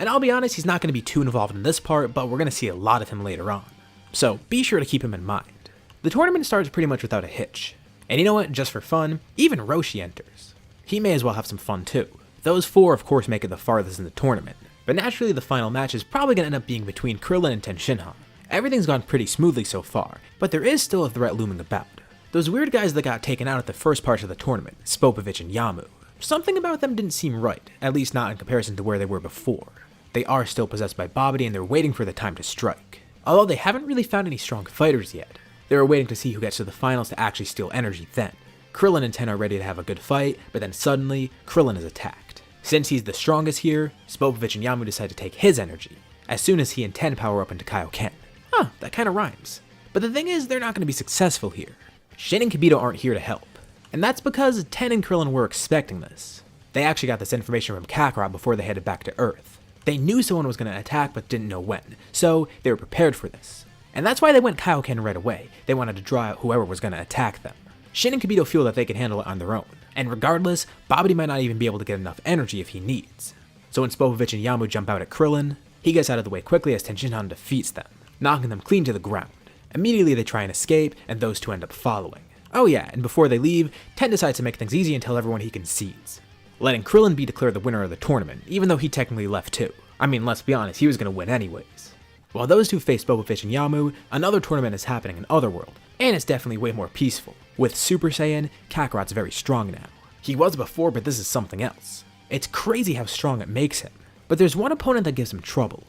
And I'll be honest, he's not going to be too involved in this part, but we're going to see a lot of him later on. So be sure to keep him in mind. The tournament starts pretty much without a hitch. And you know what, just for fun, even Roshi enters. He may as well have some fun too. Those four of course make it the farthest in the tournament, but naturally the final match is probably going to end up being between Krillin and Tenshinhan. Everything's gone pretty smoothly so far, but there is still a threat looming about. Those weird guys that got taken out at the first part of the tournament, Spopovich and Yamu. Something about them didn't seem right, at least not in comparison to where they were before. They are still possessed by Babidi and they're waiting for the time to strike. Although they haven't really found any strong fighters yet. They were waiting to see who gets to the finals to actually steal energy then. Krillin and Ten are ready to have a good fight, but then suddenly, Krillin is attacked. Since he's the strongest here, Spopovich and Yamu decide to take his energy, as soon as he and Ten power up into Kaioken. Huh, that kinda rhymes. But the thing is, they're not gonna be successful here. Shin and Kibito aren't here to help. And that's because Ten and Krillin were expecting this. They actually got this information from Kakarot before they headed back to Earth. They knew someone was gonna attack but didn't know when, so they were prepared for this. And that's why they went Kaioken right away. They wanted to draw out whoever was gonna attack them. Shin and Kibito feel that they can handle it on their own, and regardless, Babidi might not even be able to get enough energy if he needs. So when Spopovich and Yamu jump out at Krillin, he gets out of the way quickly as Tenshinhan defeats them, knocking them clean to the ground. Immediately they try and escape, and those two end up following. Oh yeah, and before they leave, Ten decides to make things easy and tell everyone he concedes, letting Krillin be declared the winner of the tournament, even though he technically left too. I mean, let's be honest, he was gonna win anyways. While those two face Spopovich and Yamu, another tournament is happening in Otherworld, and it's definitely way more peaceful. With Super Saiyan, Kakarot's very strong now. He was before, but this is something else. It's crazy how strong it makes him. But there's one opponent that gives him trouble,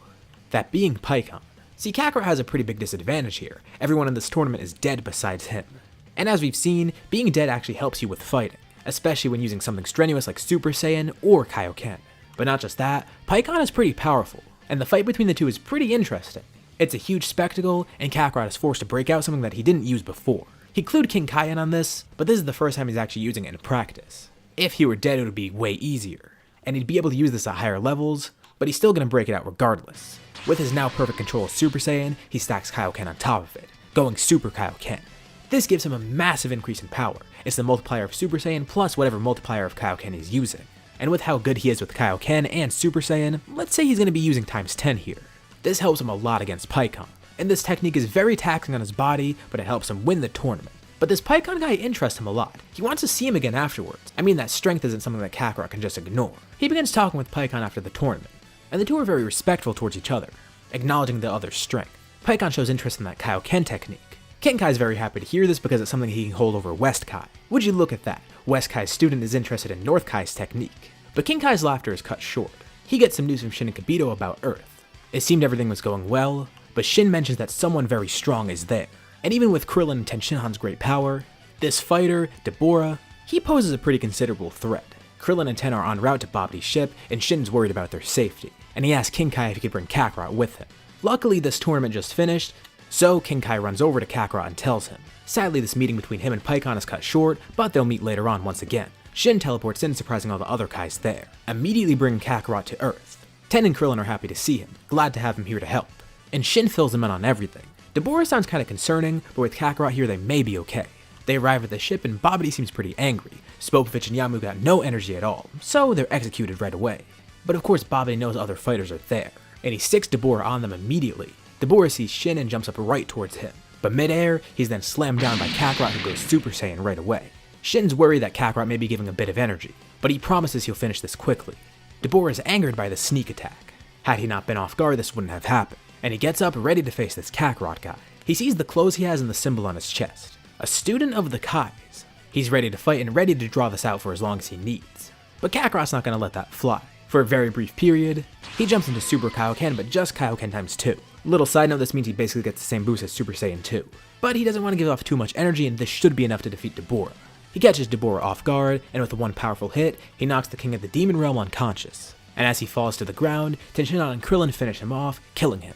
that being Pikkon. See, Kakarot has a pretty big disadvantage here. Everyone in this tournament is dead besides him. And as we've seen, being dead actually helps you with fighting, especially when using something strenuous like Super Saiyan or Kaioken. But not just that, Pikkon is pretty powerful, and the fight between the two is pretty interesting. It's a huge spectacle, and Kakarot is forced to break out something that he didn't use before. He clued King Kai in on this, but this is the first time he's actually using it in practice. If he were dead, it would be way easier, and he'd be able to use this at higher levels, but he's still going to break it out regardless. With his now perfect control of Super Saiyan, he stacks Kaioken on top of it, going Super Kaioken. This gives him a massive increase in power. It's the multiplier of Super Saiyan plus whatever multiplier of Kaioken he's using. And with how good he is with Kaioken and Super Saiyan, let's say he's going to be using times 10 here. This helps him a lot against Pikkon, and this technique is very taxing on his body, but it helps him win the tournament. But this Pikkon guy interests him a lot. He wants to see him again afterwards. I mean, that strength isn't something that Kakarot can just ignore. He begins talking with Pikkon after the tournament, and the two are very respectful towards each other, acknowledging the other's strength. Pikkon shows interest in that Kaioken technique. King Kai is very happy to hear this because it's something he can hold over West Kai. Would you look at that? West Kai's student is interested in North Kai's technique. But King Kai's laughter is cut short. He gets some news from Shin and Kibito about Earth. It seemed everything was going well, but Shin mentions that someone very strong is there. And even with Krillin and Tenshinhan's great power, this fighter, Deborah, he poses a pretty considerable threat. Krillin and Ten are en route to Babidi's ship, and Shin's worried about their safety, and he asks King Kai if he could bring Kakarot with him. Luckily, this tournament just finished, so King Kai runs over to Kakarot and tells him. Sadly, this meeting between him and Pikkon is cut short, but they'll meet later on once again. Shin teleports in, surprising all the other Kais there, immediately bringing Kakarot to Earth. Ten and Krillin are happy to see him, glad to have him here to help. And Shin fills him in on everything. Deborah sounds kinda concerning, but with Kakarot here they may be okay. They arrive at the ship and Babidi seems pretty angry. Spopovich and Yamu got no energy at all, so they're executed right away. But of course Babidi knows other fighters are there, and he sticks Deborah on them immediately. Deborah sees Shin and jumps up right towards him. But midair, he's then slammed down by Kakarot who goes Super Saiyan right away. Shin's worried that Kakarot may be giving a bit of energy, but he promises he'll finish this quickly. Deborah is angered by the sneak attack. Had he not been off guard, this wouldn't have happened. And he gets up ready to face this Kakarot guy. He sees the clothes he has and the symbol on his chest. A student of the Kais. He's ready to fight and ready to draw this out for as long as he needs. But Kakarot's not going to let that fly. For a very brief period, he jumps into Super Kaioken, but just Kaioken times 2. Little side note, this means he basically gets the same boost as Super Saiyan 2. But he doesn't want to give off too much energy, and this should be enough to defeat Deborah. He catches Deborah off guard, and with one powerful hit, he knocks the king of the demon realm unconscious. And as he falls to the ground, Tenshinhan and Krillin finish him off, killing him.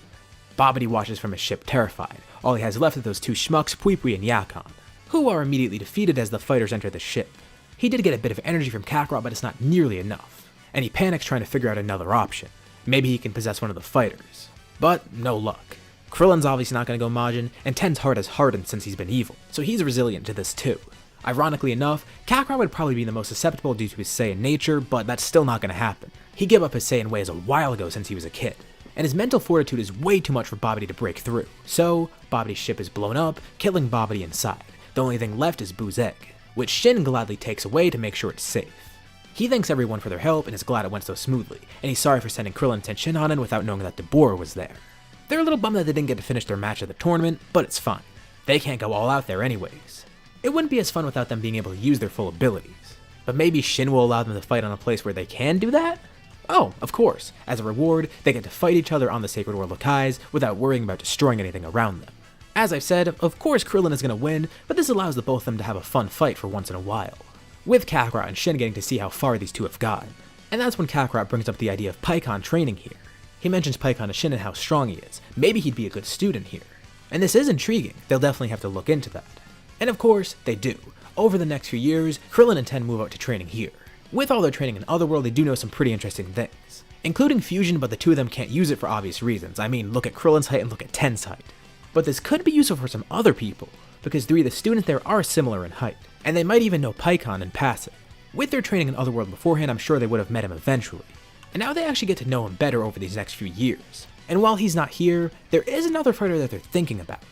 Babidi watches from his ship terrified. All he has left are those two schmucks, Pui and Yakon, who are immediately defeated as the fighters enter the ship. He did get a bit of energy from Kakarot, but it's not nearly enough, and he panics trying to figure out another option. Maybe he can possess one of the fighters. But no luck. Krillin's obviously not going to go Majin, and Ten's heart has hardened since he's been evil, so he's resilient to this too. Ironically enough, Kakarot would probably be the most susceptible due to his Saiyan nature, but that's still not going to happen. He gave up his Saiyan ways a while ago since he was a kid, and his mental fortitude is way too much for Babidi to break through. So, Babidi's ship is blown up, killing Babidi inside. The only thing left is Boo's egg, which Shin gladly takes away to make sure it's safe. He thanks everyone for their help and is glad it went so smoothly, and he's sorry for sending Krillin and Tenshinhan without knowing that Dabura was there. They're a little bummed that they didn't get to finish their match at the tournament, but it's fine. They can't go all out there anyways. It wouldn't be as fun without them being able to use their full abilities. But maybe Shin will allow them to fight on a place where they can do that? Oh, of course. As a reward, they get to fight each other on the Sacred World of Kais without worrying about destroying anything around them. As I've said, of course Krillin is going to win, but this allows the both of them to have a fun fight for once in a while, with Kakarot and Shin getting to see how far these two have gone. And that's when Kakarot brings up the idea of Pikkon training here. He mentions Pikkon to Shin and how strong he is. Maybe he'd be a good student here. And this is intriguing, they'll definitely have to look into that. And of course, they do. Over the next few years, Krillin and Ten move out to training here. With all their training in Otherworld, they do know some pretty interesting things, including fusion, but the two of them can't use it for obvious reasons. I mean, look at Krillin's height and look at Ten's height. But this could be useful for some other people, because 3 of the students there are similar in height, and they might even know Pikkon in passing. With their training in Otherworld beforehand, I'm sure they would have met him eventually. And now they actually get to know him better over these next few years. And while he's not here, there is another fighter that they're thinking about.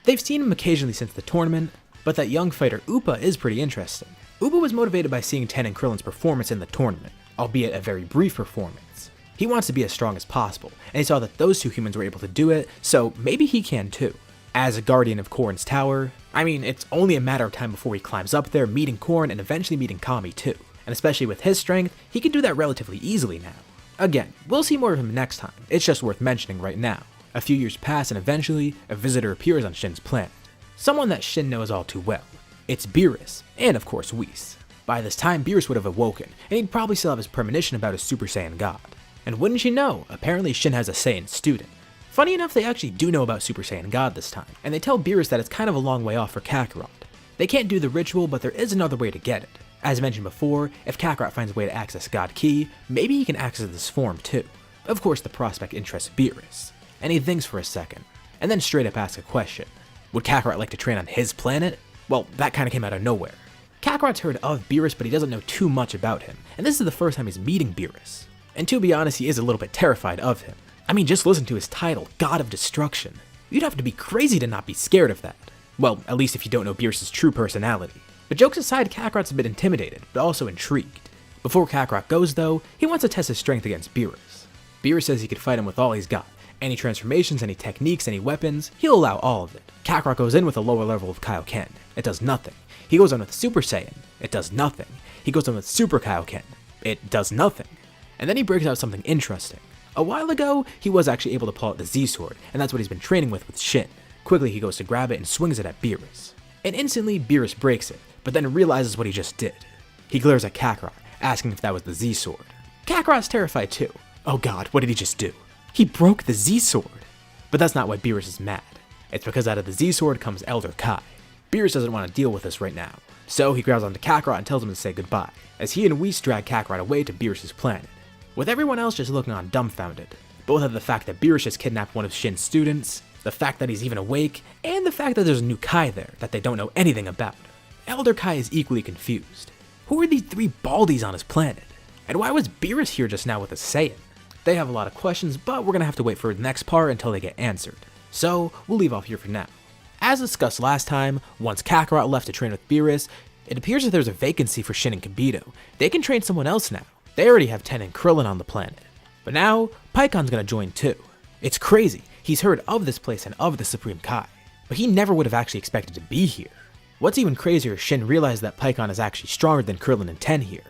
They've seen him occasionally since the tournament, but that young fighter Upa is pretty interesting. Upa was motivated by seeing Ten and Krillin's performance in the tournament, albeit a very brief performance. He wants to be as strong as possible, and he saw that those two humans were able to do it, so maybe he can too. As a guardian of Korrin's tower, I mean, it's only a matter of time before he climbs up there, meeting Korrin and eventually meeting Kami too. And especially with his strength, he can do that relatively easily now. Again, we'll see more of him next time, it's just worth mentioning right now. A few years pass and eventually, a visitor appears on Shin's planet. Someone that Shin knows all too well. It's Beerus, and of course Whis. By this time, Beerus would have awoken, and he'd probably still have his premonition about his Super Saiyan God. And wouldn't you know, apparently Shin has a Saiyan student. Funny enough, they actually do know about Super Saiyan God this time, and they tell Beerus that it's kind of a long way off for Kakarot. They can't do the ritual, but there is another way to get it. As mentioned before, if Kakarot finds a way to access God Ki, maybe he can access this form too. Of course, the prospect interests Beerus, and he thinks for a second, and then straight up asks a question. Would Kakarot like to train on his planet? Well, that kinda came out of nowhere. Kakarot's heard of Beerus, but he doesn't know too much about him, and this is the first time he's meeting Beerus. And to be honest, he is a little bit terrified of him. I mean, just listen to his title, God of Destruction. You'd have to be crazy to not be scared of that. Well, at least if you don't know Beerus' true personality. But jokes aside, Kakarot's a bit intimidated, but also intrigued. Before Kakarot goes though, he wants to test his strength against Beerus. Beerus says he could fight him with all he's got. Any transformations, any techniques, any weapons, he'll allow all of it. Kakarot goes in with a lower level of Kaioken. It does nothing. He goes on with Super Saiyan. It does nothing. He goes on with Super Kaioken. It does nothing. And then he breaks out something interesting. A while ago, he was actually able to pull out the Z-Sword, and that's what he's been training with Shin. Quickly, he goes to grab it and swings it at Beerus. And instantly, Beerus breaks it, but then realizes what he just did. He glares at Kakarot, asking if that was the Z-Sword. Kakarot's terrified too. Oh god, what did he just do? He broke the Z-Sword. But that's not why Beerus is mad. It's because out of the Z-Sword comes Elder Kai. Beerus doesn't want to deal with this right now, so he grabs onto Kakarot and tells him to say goodbye, as he and Whis drag Kakarot away to Beerus' planet, with everyone else just looking on dumbfounded, both at the fact that Beerus just kidnapped one of Shin's students, the fact that he's even awake, and the fact that there's a new Kai there that they don't know anything about. Elder Kai is equally confused. Who are these 3 baldies on his planet? And why was Beerus here just now with a Saiyan? They have a lot of questions, but we're gonna have to wait for the next part until they get answered. So, we'll leave off here for now. As discussed last time, once Kakarot left to train with Beerus, it appears that there's a vacancy for Shin and Kibito. They can train someone else now. They already have Ten and Krillin on the planet. But now, Pikkon's gonna join too. It's crazy, he's heard of this place and of the Supreme Kai, but he never would have actually expected to be here. What's even crazier is Shin realized that Pikkon is actually stronger than Krillin and Ten here.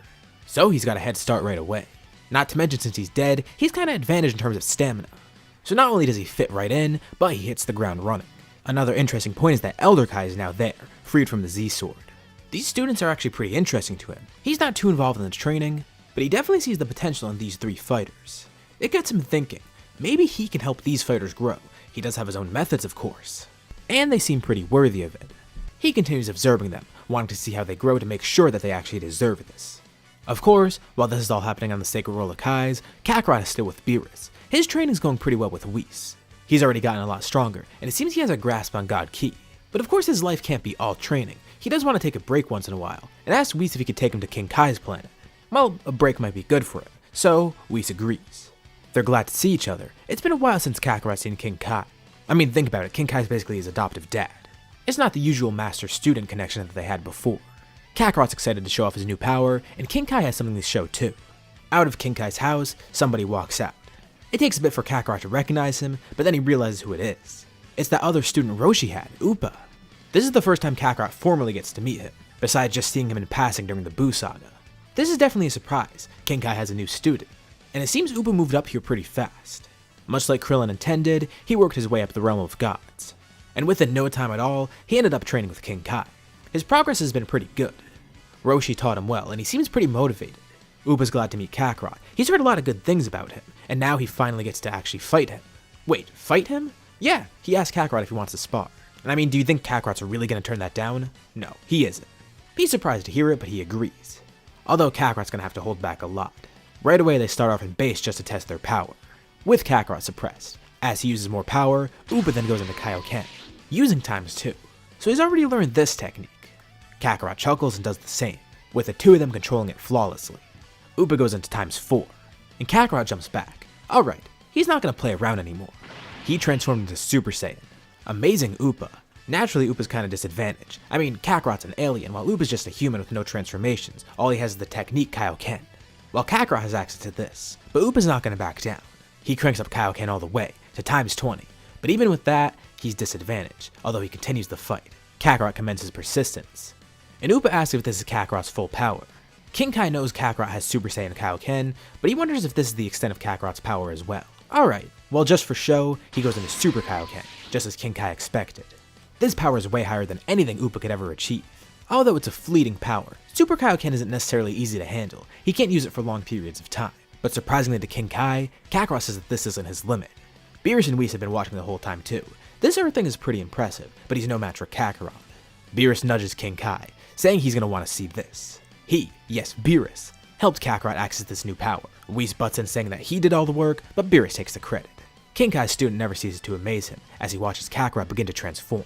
So he's got a head start right away. Not to mention since he's dead, he's kinda advantaged in terms of stamina. So not only does he fit right in, but he hits the ground running. Another interesting point is that Elder Kai is now there, freed from the Z-Sword. These students are actually pretty interesting to him. He's not too involved in the training, but he definitely sees the potential in these 3 fighters. It gets him thinking, maybe he can help these fighters grow. He does have his own methods, of course. And they seem pretty worthy of it. He continues observing them, wanting to see how they grow to make sure that they actually deserve this. Of course, while this is all happening on the Sacred World of Kais, Kakarot is still with Beerus. His training's going pretty well with Whis. He's already gotten a lot stronger, and it seems he has a grasp on God Ki. But of course his life can't be all training. he does want to take a break once in a while, and asks Whis if he could take him to King Kai's planet. Well, a break might be good for him, so Whis agrees. They're glad to see each other. It's been a while since Kakarot's seen King Kai. I mean, think about it, King Kai's basically his adoptive dad. It's not the usual master-student connection that they had before. Kakarot's excited to show off his new power, and King Kai has something to show too. Out of King Kai's house, somebody walks out. It takes a bit for Kakarot to recognize him, but then he realizes who it is. It's that other student Roshi had, Upa. This is the first time Kakarot formally gets to meet him, besides just seeing him in passing during the Buu saga. This is definitely a surprise. King Kai has a new student, and it seems Upa moved up here pretty fast. Much like Krillin intended, he worked his way up the realm of gods. And within no time at all, he ended up training with King Kai. His progress has been pretty good. Roshi taught him well, and he seems pretty motivated. Upa's glad to meet Kakarot. He's heard a lot of good things about him, and now he finally gets to actually fight him. Wait, fight him? Yeah, he asked Kakarot if he wants to spar. And I mean, do you think Kakarot's really gonna turn that down? No, he isn't. He's surprised to hear it, but he agrees. Although Kakarot's gonna have to hold back a lot. Right away they start off in base just to test their power, with Kakarot suppressed. As he uses more power, Upa then goes into Kaioken, using ×2. So he's already learned this technique. Kakarot chuckles and does the same, with the two of them controlling it flawlessly. Upa goes into ×4, and Kakarot jumps back. Alright, he's not gonna play around anymore. He transformed into Super Saiyan. Amazing Upa. Naturally, Upa's kinda disadvantaged. I mean, Kakarot's an alien, while Upa's just a human with no transformations. All he has is the technique Kaioken. While Kakarot has access to this, but Upa's not gonna back down. He cranks up Kaioken all the way, to ×20, but even with that, he's disadvantaged, although he continues the fight. Kakarot commences persistence, and Upa asks if this is Kakarot's full power. King Kai knows Kakarot has Super Saiyan Kaioken, but he wonders if this is the extent of Kakarot's power as well. Alright, well just for show, he goes into Super Kaioken, just as King Kai expected. This power is way higher than anything Upa could ever achieve. Although it's a fleeting power, Super Kaioken isn't necessarily easy to handle. He can't use it for long periods of time. But surprisingly to King Kai, Kakarot says that this isn't his limit. Beerus and Whis have been watching the whole time too. This everything is pretty impressive, but he's no match for Kakarot. Beerus nudges King Kai, saying he's gonna want to see this. He, yes Beerus, helped Kakarot access this new power. Whis butts in saying that he did all the work, but Beerus takes the credit. King Kai's student never ceases to amaze him as he watches Kakarot begin to transform.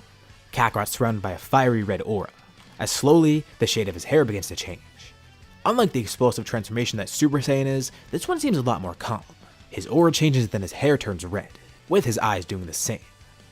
Kakarot's surrounded by a fiery red aura, as slowly, the shade of his hair begins to change. Unlike the explosive transformation that Super Saiyan is, this one seems a lot more calm. His aura changes, then his hair turns red, with his eyes doing the same.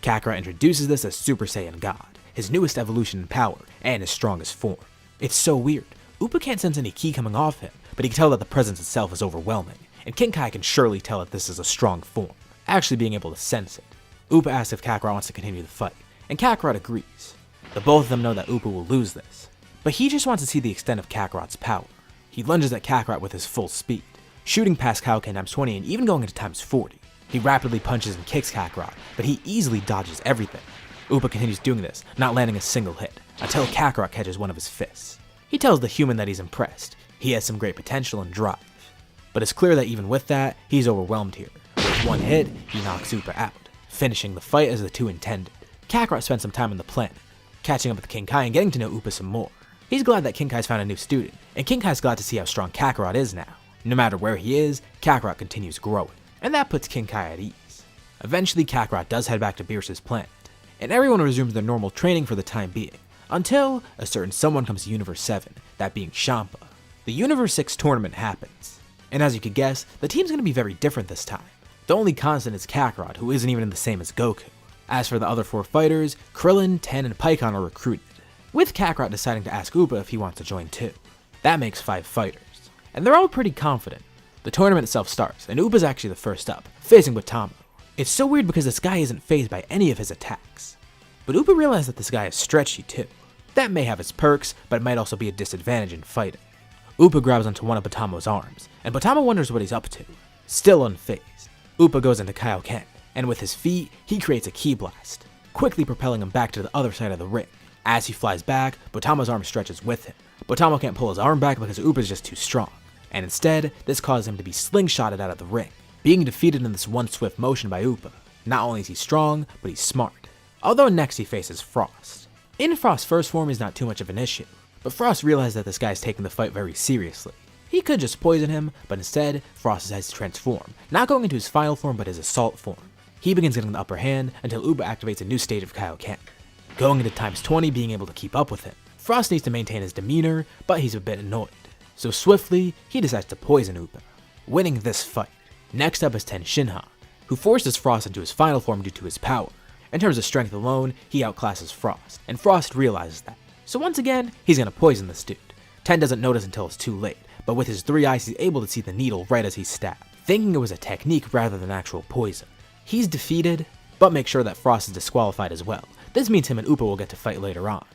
Kakarot introduces this as Super Saiyan God, his newest evolution in power, and his strongest form. It's so weird. Upa can't sense any ki coming off him, but he can tell that the presence itself is overwhelming, and King Kai can surely tell that this is a strong form, actually being able to sense it. Upa asks if Kakarot wants to continue the fight, and Kakarot agrees. The both of them know that Upa will lose this, but he just wants to see the extent of Kakarot's power. He lunges at Kakarot with his full speed, shooting past Kaioken ×20 and even going into ×40. He rapidly punches and kicks Kakarot, but he easily dodges everything. Upa continues doing this, not landing a single hit, until Kakarot catches one of his fists. He tells the human that he's impressed. He has some great potential and drive. But it's clear that even with that, he's overwhelmed here. With one hit, he knocks Upa out, finishing the fight as the two intended. Kakarot spent some time on the planet, catching up with King Kai and getting to know Upa some more. He's glad that King Kai's found a new student, and King Kai's glad to see how strong Kakarot is now. No matter where he is, Kakarot continues growing, and that puts King Kai at ease. Eventually, Kakarot does head back to Beerus' planet, and everyone resumes their normal training for the time being, until a certain someone comes to Universe 7, that being Champa. The Universe 6 tournament happens, and as you could guess, the team's going to be very different this time. The only constant is Kakarot, who isn't even the same as Goku. As for the other 4 fighters, Krillin, Ten, and Pikkon are recruited, with Kakarot deciding to ask Upa if he wants to join too. That makes 5 fighters, and they're all pretty confident. The tournament itself starts, and Upa's actually the first up, facing Watamu. It's so weird because this guy isn't fazed by any of his attacks. But Upa realizes that this guy is stretchy too. That may have its perks, but it might also be a disadvantage in fighting. Upa grabs onto one of Watamu's arms, and Watamu wonders what he's up to. Still unfazed, Upa goes into Kaioken, and with his feet, he creates a ki blast, quickly propelling him back to the other side of the ring. As he flies back, Watamu's arm stretches with him. Watamu can't pull his arm back because Upa's just too strong, and instead, this causes him to be slingshotted out of the ring, being defeated in this one swift motion by Upa. Not only is he strong, but he's smart. Although next he faces Frost. In Frost's first form, he's not too much of an issue, but Frost realized that this guy's taking the fight very seriously. He could just poison him, but instead, Frost decides to transform, not going into his final form but his assault form. He begins getting the upper hand until Upa activates a new stage of Kaioken. Going into ×20, being able to keep up with him, Frost needs to maintain his demeanor, but he's a bit annoyed. So swiftly, he decides to poison Upa, winning this fight. Next up is Ten Shinhan, who forces Frost into his final form due to his power. In terms of strength alone, he outclasses Frost, and Frost realizes that. So once again, he's gonna poison this dude. Ten doesn't notice until it's too late, but with his 3 eyes he's able to see the needle right as he's stabbed, thinking it was a technique rather than actual poison. He's defeated, but makes sure that Frost is disqualified as well. This means him and Upa will get to fight later on.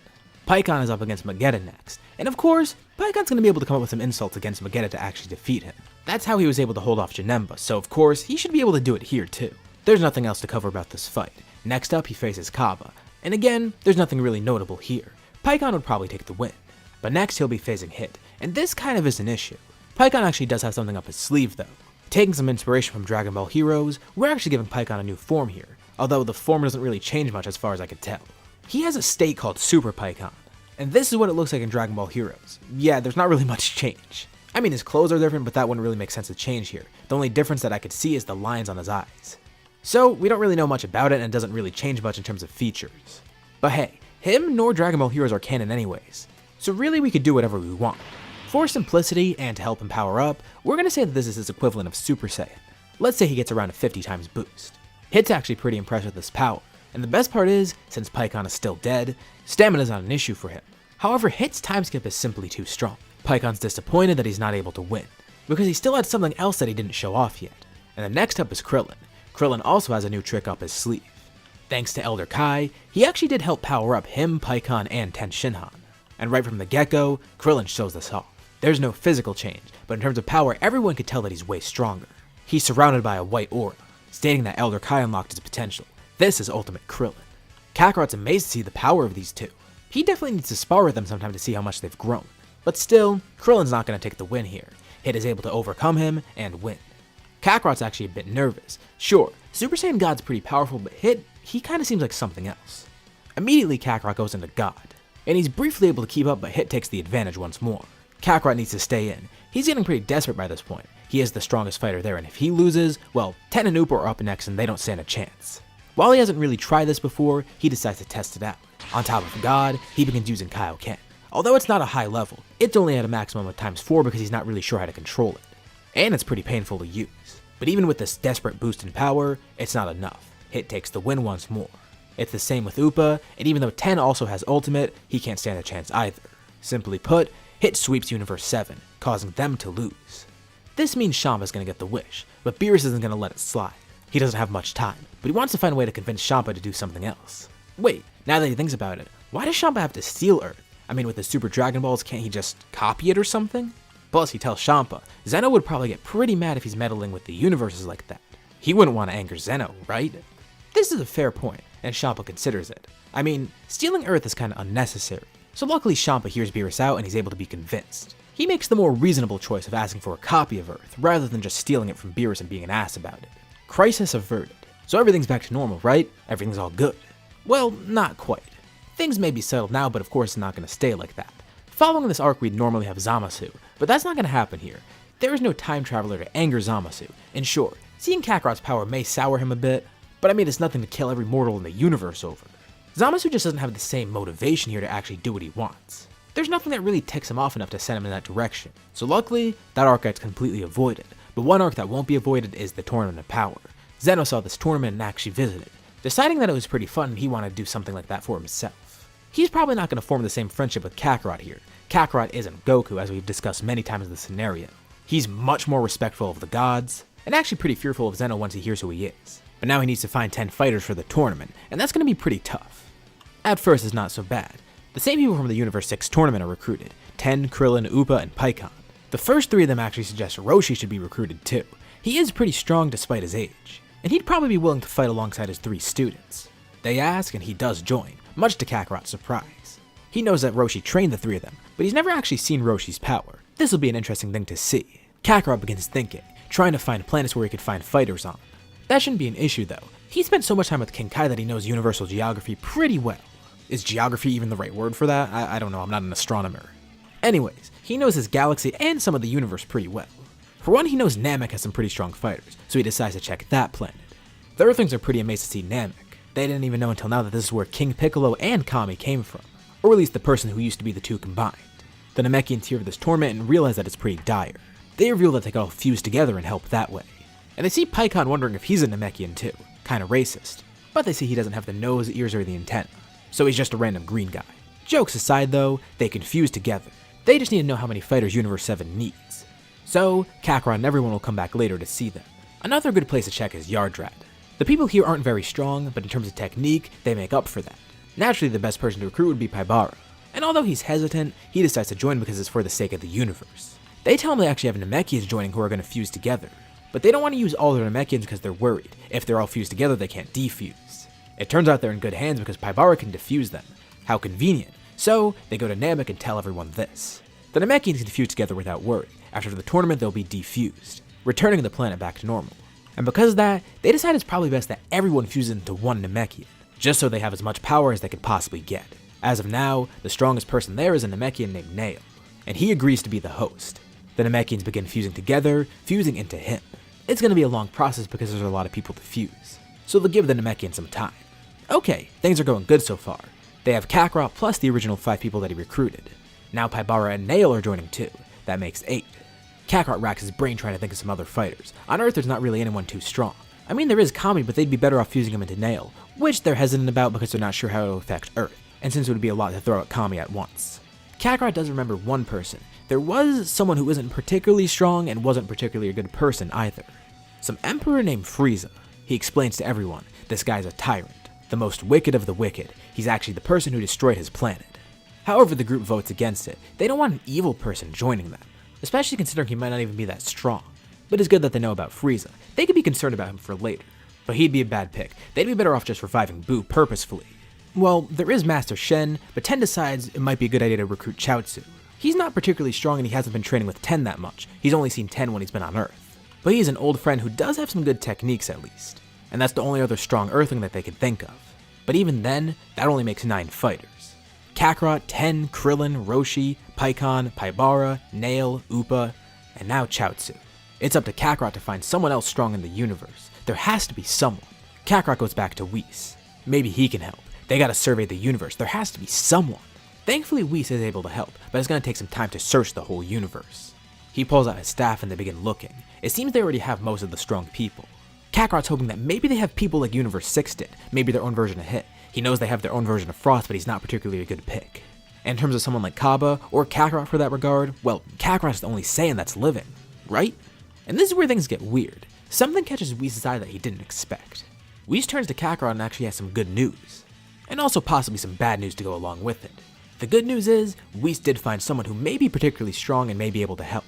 Paikon is up against Mageddon next, and of course, Paikon's gonna be able to come up with some insults against Mageddon to actually defeat him. That's how he was able to hold off Janemba, so of course, he should be able to do it here too. There's nothing else to cover about this fight. Next up, he faces Kaba, and again, there's nothing really notable here. Paikon would probably take the win. But next he'll be facing Hit, and this kind of is an issue. Paikon actually does have something up his sleeve though. Taking some inspiration from Dragon Ball Heroes, we're actually giving Paikon a new form here, although the form doesn't really change much as far as I could tell. He has a state called Super Paikon, and this is what it looks like in Dragon Ball Heroes. Yeah, there's not really much change. I mean, his clothes are different, but that wouldn't really make sense to change here. The only difference that I could see is the lines on his eyes. So, we don't really know much about it, and it doesn't really change much in terms of features. But hey, him nor Dragon Ball Heroes are canon anyways, so really we could do whatever we want. For simplicity and to help him power up, we're gonna say that this is his equivalent of Super Saiyan. Let's say he gets around a 50 times boost. Hit's actually pretty impressed with this power, and the best part is, since Paikon is still dead, stamina's not an issue for him. However, Hit's time skip is simply too strong. Paikon's disappointed that he's not able to win, because he still had something else that he didn't show off yet. And the next up is Krillin. Krillin also has a new trick up his sleeve. Thanks to Elder Kai, he actually did help power up him, Paikon, and Ten Shinhan. And right from the get-go, Krillin shows this off. There's no physical change, but in terms of power, everyone could tell that he's way stronger. He's surrounded by a white aura, stating that Elder Kai unlocked his potential. This is Ultimate Krillin. Kakarot's amazed to see the power of these two. He definitely needs to spar with them sometime to see how much they've grown. But still, Krillin's not going to take the win here. Hit is able to overcome him and win. Kakarot's actually a bit nervous. Sure, Super Saiyan God's pretty powerful, but Hit, he kind of seems like something else. Immediately Kakarot goes into God, and he's briefly able to keep up, but Hit takes the advantage once more. Kakarot needs to stay in. He's getting pretty desperate by this point. He is the strongest fighter there, and if he loses, well, Ten and Upa are up next and they don't stand a chance. While he hasn't really tried this before, he decides to test it out. On top of God, he begins using Kaioken. Although it's not a high level, it's only at a maximum of ×4 because he's not really sure how to control it. And it's pretty painful to use. But even with this desperate boost in power, it's not enough. Hit takes the win once more. It's the same with Upa, and even though Ten also has ultimate, he can't stand a chance either. Simply put, Hit sweeps Universe 7, causing them to lose. This means Shampa's gonna get the wish, but Beerus isn't gonna let it slide. He doesn't have much time, but he wants to find a way to convince Champa to do something else. Wait, now that he thinks about it, why does Champa have to steal Earth? I mean, with the Super Dragon Balls, can't he just copy it or something? Plus, he tells Champa, Zeno would probably get pretty mad if he's meddling with the universes like that. He wouldn't want to anger Zeno, right? This is a fair point, and Champa considers it. I mean, stealing Earth is kinda unnecessary, so luckily Champa hears Beerus out and he's able to be convinced. He makes the more reasonable choice of asking for a copy of Earth, rather than just stealing it from Beerus and being an ass about it. Crisis averted. So everything's back to normal, right? Everything's all good. Well, not quite. Things may be settled now, but of course it's not going to stay like that. Following this arc, we'd normally have Zamasu, but that's not going to happen here. There is no time traveler to anger Zamasu, and sure, seeing Kakarot's power may sour him a bit, but I mean it's nothing to kill every mortal in the universe over. Zamasu just doesn't have the same motivation here to actually do what he wants. There's nothing that really ticks him off enough to send him in that direction, so luckily, that arc gets completely avoided, but one arc that won't be avoided is the Tournament of Power. Zeno saw this tournament and actually visited, deciding that it was pretty fun and he wanted to do something like that for himself. He's probably not going to form the same friendship with Kakarot here. Kakarot isn't Goku, as we've discussed many times in the scenario. He's much more respectful of the gods, and actually pretty fearful of Zeno once he hears who he is. But now he needs to find 10 fighters for the tournament, and that's going to be pretty tough. At first it's not so bad. The same people from the Universe 6 tournament are recruited, Ten, Krillin, Upa, and Paikon. The first 3 of them actually suggest Roshi should be recruited too. He is pretty strong despite his age, and he'd probably be willing to fight alongside his 3 students. They ask, and he does join, much to Kakarot's surprise. He knows that Roshi trained the 3 of them, but he's never actually seen Roshi's power. This will be an interesting thing to see. Kakarot begins thinking, trying to find planets where he could find fighters on. That shouldn't be an issue though. He spent so much time with King Kai that he knows universal geography pretty well. Is geography even the right word for that? I don't know, I'm not an astronomer. Anyways, he knows his galaxy and some of the universe pretty well. For one, he knows Namek has some pretty strong fighters, so he decides to check that planet. The Earthlings are pretty amazed to see Namek. They didn't even know until now that this is where King Piccolo and Kami came from. or at least the person who used to be the two combined. The Namekians hear of this torment and realize that it's pretty dire. They reveal that they can all fuse together and help that way. And they see Pycon wondering if he's a Namekian too, kinda racist. But they see he doesn't have the nose, ears, or the antenna, so he's just a random green guy. Jokes aside though, they can fuse together. They just need to know how many fighters Universe 7 needs. So, Kakarot and everyone will come back later to see them. Another good place to check is Yardrat. The people here aren't very strong, but in terms of technique, they make up for that. Naturally, the best person to recruit would be Paibara. And although he's hesitant, he decides to join because it's for the sake of the universe. They tell him they actually have Namekians joining who are going to fuse together. But they don't want to use all their Namekians because they're worried. If they're all fused together, they can't defuse. It turns out they're in good hands because Paibara can defuse them. How convenient. So, they go to Namek and tell everyone this. The Namekians can fuse together without worry. After the tournament, they'll be defused, returning the planet back to normal. And because of that, they decide it's probably best that everyone fuses into one Namekian, just so they have as much power as they could possibly get. As of now, the strongest person there is a Namekian named Nail, and he agrees to be the host. The Namekians begin fusing together, fusing into him. It's going to be a long process because there's a lot of people to fuse, so they'll give the Namekian some time. Okay, things are going good so far. They have Kakarot plus the original 5 people that he recruited. Now Paibara and Nail are joining too. That makes 8. Kakarot racks his brain trying to think of some other fighters. On Earth, there's not really anyone too strong. I mean, there is Kami, but they'd be better off fusing him into Nail, which they're hesitant about because they're not sure how it'll affect Earth, and since it would be a lot to throw at Kami at once. Kakarot does remember one person. There was someone who isn't particularly strong and wasn't particularly a good person either. Some emperor named Frieza. He explains to everyone, this guy's a tyrant, the most wicked of the wicked. He's actually the person who destroyed his planet. However, the group votes against it. They don't want an evil person joining them, especially considering he might not even be that strong. But it's good that they know about Frieza. They could be concerned about him for later, but he'd be a bad pick. They'd be better off just reviving Boo purposefully. Well, there is Master Shen, but Ten decides it might be a good idea to recruit Chaozu. He's not particularly strong and he hasn't been training with Ten that much. He's only seen Ten when he's been on Earth. But he's an old friend who does have some good techniques at least. And that's the only other strong Earthling that they could think of. But even then, that only makes 9 fighters. Kakarot, Ten, Krillin, Roshi, Pycon, Paibara, Nail, Upa, and now Chaozu. It's up to Kakarot to find someone else strong in the universe. There has to be someone. Kakarot goes back to Whis. Maybe he can help. They gotta survey the universe. There has to be someone. Thankfully, Whis is able to help, but it's gonna take some time to search the whole universe. He pulls out his staff and they begin looking. It seems they already have most of the strong people. Kakarot's hoping that maybe they have people like Universe 6 did, maybe their own version of Hit. He knows they have their own version of Frost, but he's not particularly a good pick. And in terms of someone like Kaba, or Kakarot for that regard, well, Kakarot's the only Saiyan that's living, right? And this is where things get weird. Something catches Whis' eye that he didn't expect. Whis turns to Kakarot and actually has some good news. And also possibly some bad news to go along with it. The good news is, Whis did find someone who may be particularly strong and may be able to help.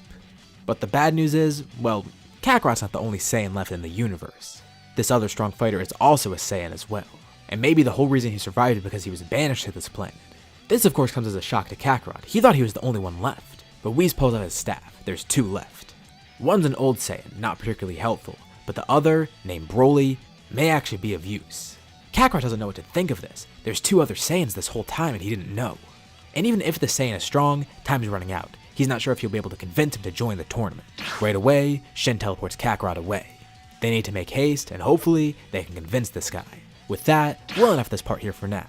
But the bad news is, well, Kakarot's not the only Saiyan left in the universe. This other strong fighter is also a Saiyan as well. And maybe the whole reason he survived is because he was banished to this planet. This of course comes as a shock to Kakarot. He thought he was the only one left. But Whis pulls out his staff. There's 2 left. One's an old Saiyan, not particularly helpful. But the other, named Broly, may actually be of use. Kakarot doesn't know what to think of this. There's 2 other Saiyans this whole time and he didn't know. And even if the Saiyan is strong, time is running out. He's not sure if he'll be able to convince him to join the tournament. Right away, Shen teleports Kakarot away. They need to make haste, and hopefully, they can convince this guy. With that, we'll end off this part here for now.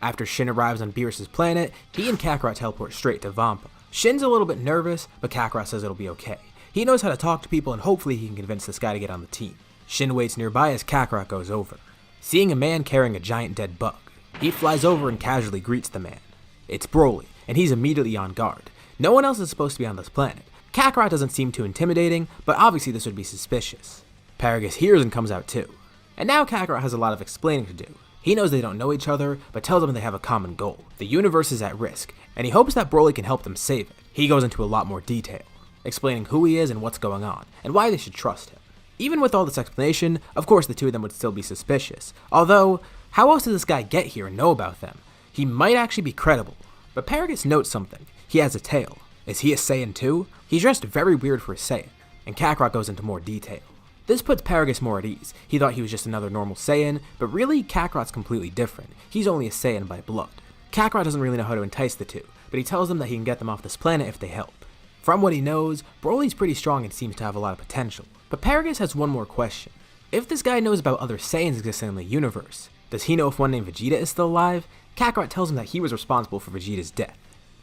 After Shin arrives on Beerus' planet, he and Kakarot teleport straight to Vampa. Shin's a little bit nervous, but Kakarot says it'll be okay. He knows how to talk to people, and hopefully he can convince this guy to get on the team. Shin waits nearby as Kakarot goes over. Seeing a man carrying a giant dead bug, he flies over and casually greets the man. It's Broly, and he's immediately on guard. No one else is supposed to be on this planet. Kakarot doesn't seem too intimidating, but obviously this would be suspicious. Paragus hears and comes out too. And now Kakarot has a lot of explaining to do. He knows they don't know each other, but tells them they have a common goal. The universe is at risk, and he hopes that Broly can help them save it. He goes into a lot more detail, explaining who he is and what's going on, and why they should trust him. Even with all this explanation, of course the 2 of them would still be suspicious. Although, how else did this guy get here and know about them? He might actually be credible. But Paragus notes something. He has a tail. Is he a Saiyan too? He's dressed very weird for a Saiyan, and Kakarot goes into more detail. This puts Paragus more at ease. He thought he was just another normal Saiyan, but really Kakarot's completely different. He's only a Saiyan by blood. Kakarot doesn't really know how to entice the 2, but he tells them that he can get them off this planet if they help. From what he knows, Broly's pretty strong and seems to have a lot of potential. But Paragus has one more question. If this guy knows about other Saiyans existing in the universe, does he know if one named Vegeta is still alive? Kakarot tells him that he was responsible for Vegeta's death.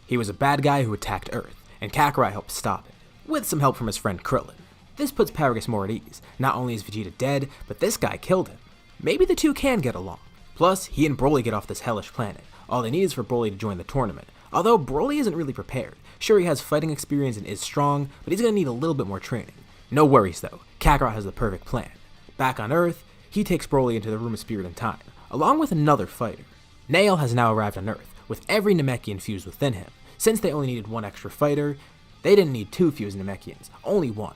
He was a bad guy who attacked Earth, and Kakarot helped stop it, with some help from his friend Krillin. This puts Paragus more at ease. Not only is Vegeta dead, but this guy killed him. Maybe the two can get along. Plus, he and Broly get off this hellish planet. All they need is for Broly to join the tournament. Although Broly isn't really prepared. Sure, he has fighting experience and is strong, but he's going to need a little bit more training. No worries though, Kakarot has the perfect plan. Back on Earth, he takes Broly into the Room of Spirit and Time, along with another fighter. Nail has now arrived on Earth, with every Namekian fused within him. Since they only needed one extra fighter, they didn't need 2 fused Namekians, only 1.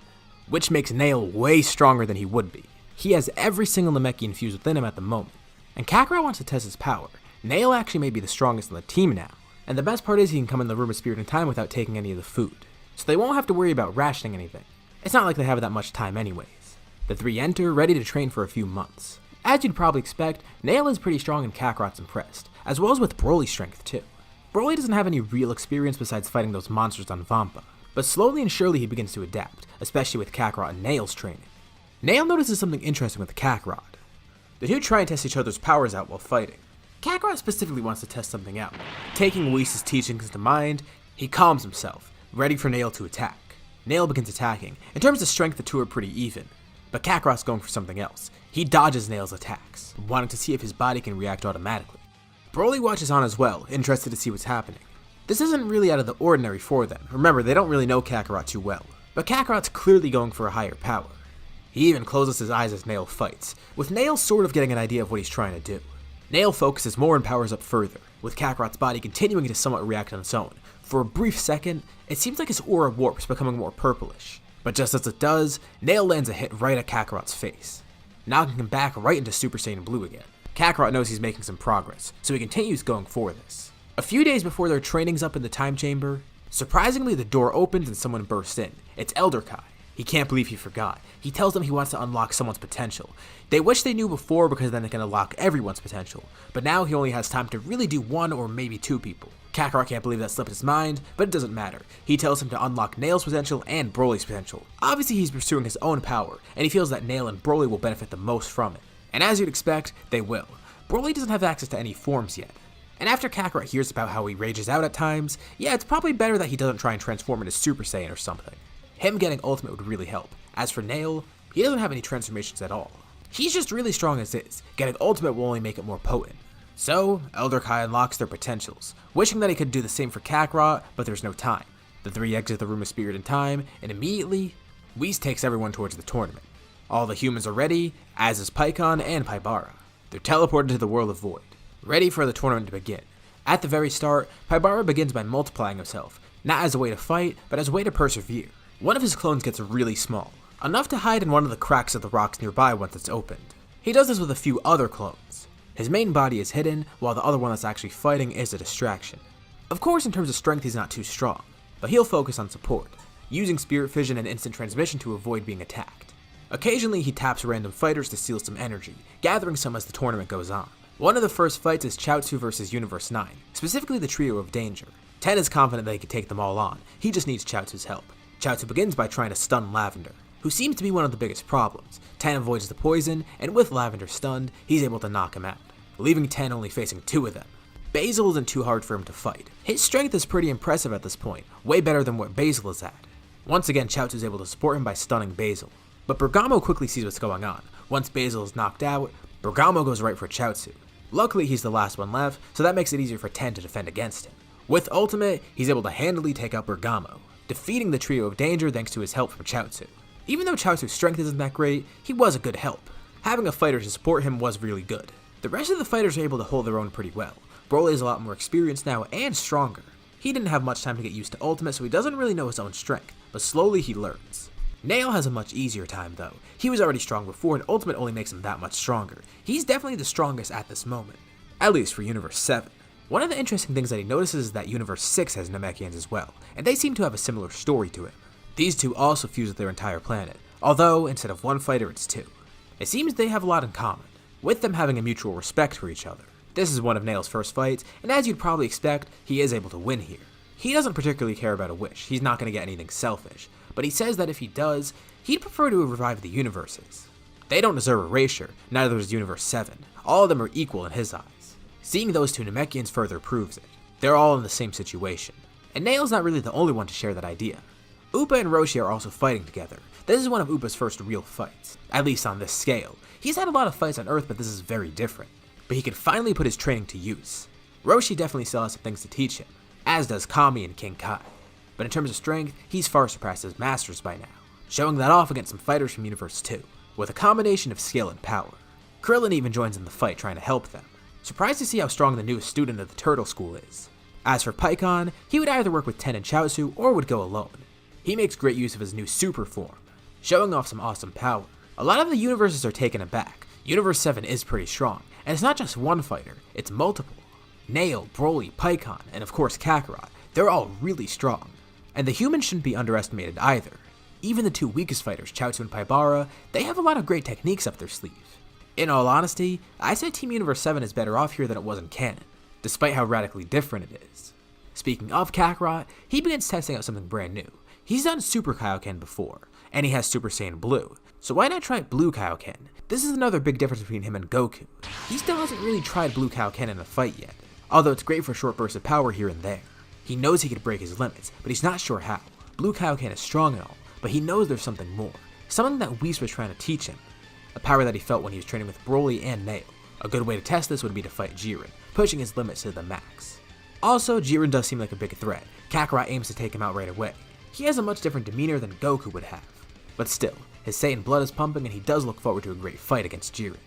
Which makes Nail way stronger than he would be. He has every single Namekian fused within him at the moment. And Kakarot wants to test his power. Nail actually may be the strongest on the team now. And the best part is he can come in the Room of Spirit and Time without taking any of the food. So they won't have to worry about rationing anything. It's not like they have that much time anyways. The 3 enter, ready to train for a few months. As you'd probably expect, Nail is pretty strong and Kakarot's impressed, as well as with Broly's strength too. Broly doesn't have any real experience besides fighting those monsters on Vampa, but slowly and surely he begins to adapt, especially with Kakarot and Nail's training. Nail notices something interesting with Kakarot. The two try and test each other's powers out while fighting. Kakarot specifically wants to test something out. Taking Whis' teachings into mind, he calms himself, ready for Nail to attack. Nail begins attacking. In terms of strength, the two are pretty even, but Kakarot's going for something else. He dodges Nail's attacks, wanting to see if his body can react automatically. Broly watches on as well, interested to see what's happening. This isn't really out of the ordinary for them. Remember, they don't really know Kakarot too well, but Kakarot's clearly going for a higher power. He even closes his eyes as Nail fights, with Nail sort of getting an idea of what he's trying to do. Nail focuses more and powers up further, with Kakarot's body continuing to somewhat react on its own. For a brief second, it seems like his aura warps, becoming more purplish. But just as it does, Nail lands a hit right at Kakarot's face, knocking him back right into Super Saiyan Blue again. Kakarot knows he's making some progress, so he continues going for this. A few days before their training's up in the time chamber, surprisingly the door opens and someone bursts in. It's Elder Kai. He can't believe he forgot. He tells them he wants to unlock someone's potential. They wish they knew before because then they can unlock everyone's potential, but now he only has time to really do 1 or maybe 2 people. Kakarot can't believe that slipped his mind, but it doesn't matter. He tells him to unlock Nail's potential and Broly's potential. Obviously he's pursuing his own power, and he feels that Nail and Broly will benefit the most from it. And as you'd expect, they will. Broly doesn't have access to any forms yet. And after Kakarot hears about how he rages out at times, yeah, it's probably better that he doesn't try and transform into Super Saiyan or something. Him getting Ultimate would really help. As for Nail, he doesn't have any transformations at all. He's just really strong as is. Getting Ultimate will only make it more potent. So, Elder Kai unlocks their potentials, wishing that he could do the same for Kakarot, but there's no time. The 3 exit the Room of Spirit and Time, and immediately, Whis takes everyone towards the tournament. All the humans are ready, as is Pikkon and Paibara. They're teleported to the World of Void, ready for the tournament to begin. At the very start, Paibara begins by multiplying himself, not as a way to fight, but as a way to persevere. One of his clones gets really small, enough to hide in one of the cracks of the rocks nearby once it's opened. He does this with a few other clones. His main body is hidden, while the other one that's actually fighting is a distraction. Of course, in terms of strength he's not too strong, but he'll focus on support, using Spirit Fission and Instant Transmission to avoid being attacked. Occasionally he taps random fighters to steal some energy, gathering some as the tournament goes on. One of the first fights is Chaozu vs Universe 9, specifically the Trio of Danger. Ten is confident that he can take them all on, he just needs Chaozu's help. Chaozu begins by trying to stun Lavender, who seems to be one of the biggest problems. Ten avoids the poison, and with Lavender stunned, he's able to knock him out, leaving Ten only facing 2 of them. Basil isn't too hard for him to fight. His strength is pretty impressive at this point, way better than what Basil is at. Once again, Chaozu is able to support him by stunning Basil. But Bergamo quickly sees what's going on. Once Basil is knocked out, Bergamo goes right for Chaozu. Luckily, he's the last one left, so that makes it easier for Ten to defend against him. With Ultimate, he's able to handily take out Bergamo, defeating the Trio of Danger thanks to his help from Chaozu. Even though Chaozu's strength isn't that great, he was a good help. Having a fighter to support him was really good. The rest of the fighters are able to hold their own pretty well. Broly is a lot more experienced now and stronger. He didn't have much time to get used to Ultimate, so he doesn't really know his own strength, but slowly he learns. Nail has a much easier time though. He was already strong before and Ultimate only makes him that much stronger. He's definitely the strongest at this moment, at least for Universe 7. One of the interesting things that he notices is that Universe 6 has Namekians as well, and they seem to have a similar story to him. These two also fuse with their entire planet, although instead of 1 fighter it's 2. It seems they have a lot in common, with them having a mutual respect for each other. This is one of Nail's first fights, and as you'd probably expect, he is able to win here. He doesn't particularly care about a wish, he's not going to get anything selfish, but he says that if he does, he'd prefer to revive the universes. They don't deserve erasure, neither does Universe 7. All of them are equal in his eyes. Seeing those two Namekians further proves it. They're all in the same situation. And Nail's not really the only one to share that idea. Upa and Roshi are also fighting together. This is one of Upa's first real fights, at least on this scale. He's had a lot of fights on Earth, but this is very different. But he can finally put his training to use. Roshi definitely still has some things to teach him, as does Kami and King Kai. But in terms of strength, he's far surpassed his masters by now, showing that off against some fighters from Universe 2, with a combination of skill and power. Krillin even joins in the fight trying to help them. Surprised to see how strong the newest student of the Turtle School is. As for Pikkon, he would either work with Ten and Chaozu or would go alone. He makes great use of his new super form, showing off some awesome power. A lot of the universes are taken aback. Universe 7 is pretty strong, and it's not just one fighter, it's multiple. Nail, Broly, Pikkon, and of course Kakarot, they're all really strong. And the humans shouldn't be underestimated either. Even the two weakest fighters, Chaozu and Paibara, they have a lot of great techniques up their sleeve. In all honesty, I say Team Universe 7 is better off here than it was in canon, despite how radically different it is. Speaking of Kakarot, he begins testing out something brand new. He's done Super Kaioken before, and he has Super Saiyan Blue, so why not try Blue Kaioken? This is another big difference between him and Goku. He still hasn't really tried Blue Kaioken in a fight yet, although it's great for short bursts of power here and there. He knows he could break his limits, but he's not sure how. Blue Kaioken is strong and all, but he knows there's something more, something that Whis was trying to teach him. A power that he felt when he was training with Broly and Nail. A good way to test this would be to fight Jiren, pushing his limits to the max. Also, Jiren does seem like a big threat. Kakarot aims to take him out right away. He has a much different demeanor than Goku would have. But still, his Saiyan blood is pumping and he does look forward to a great fight against Jiren.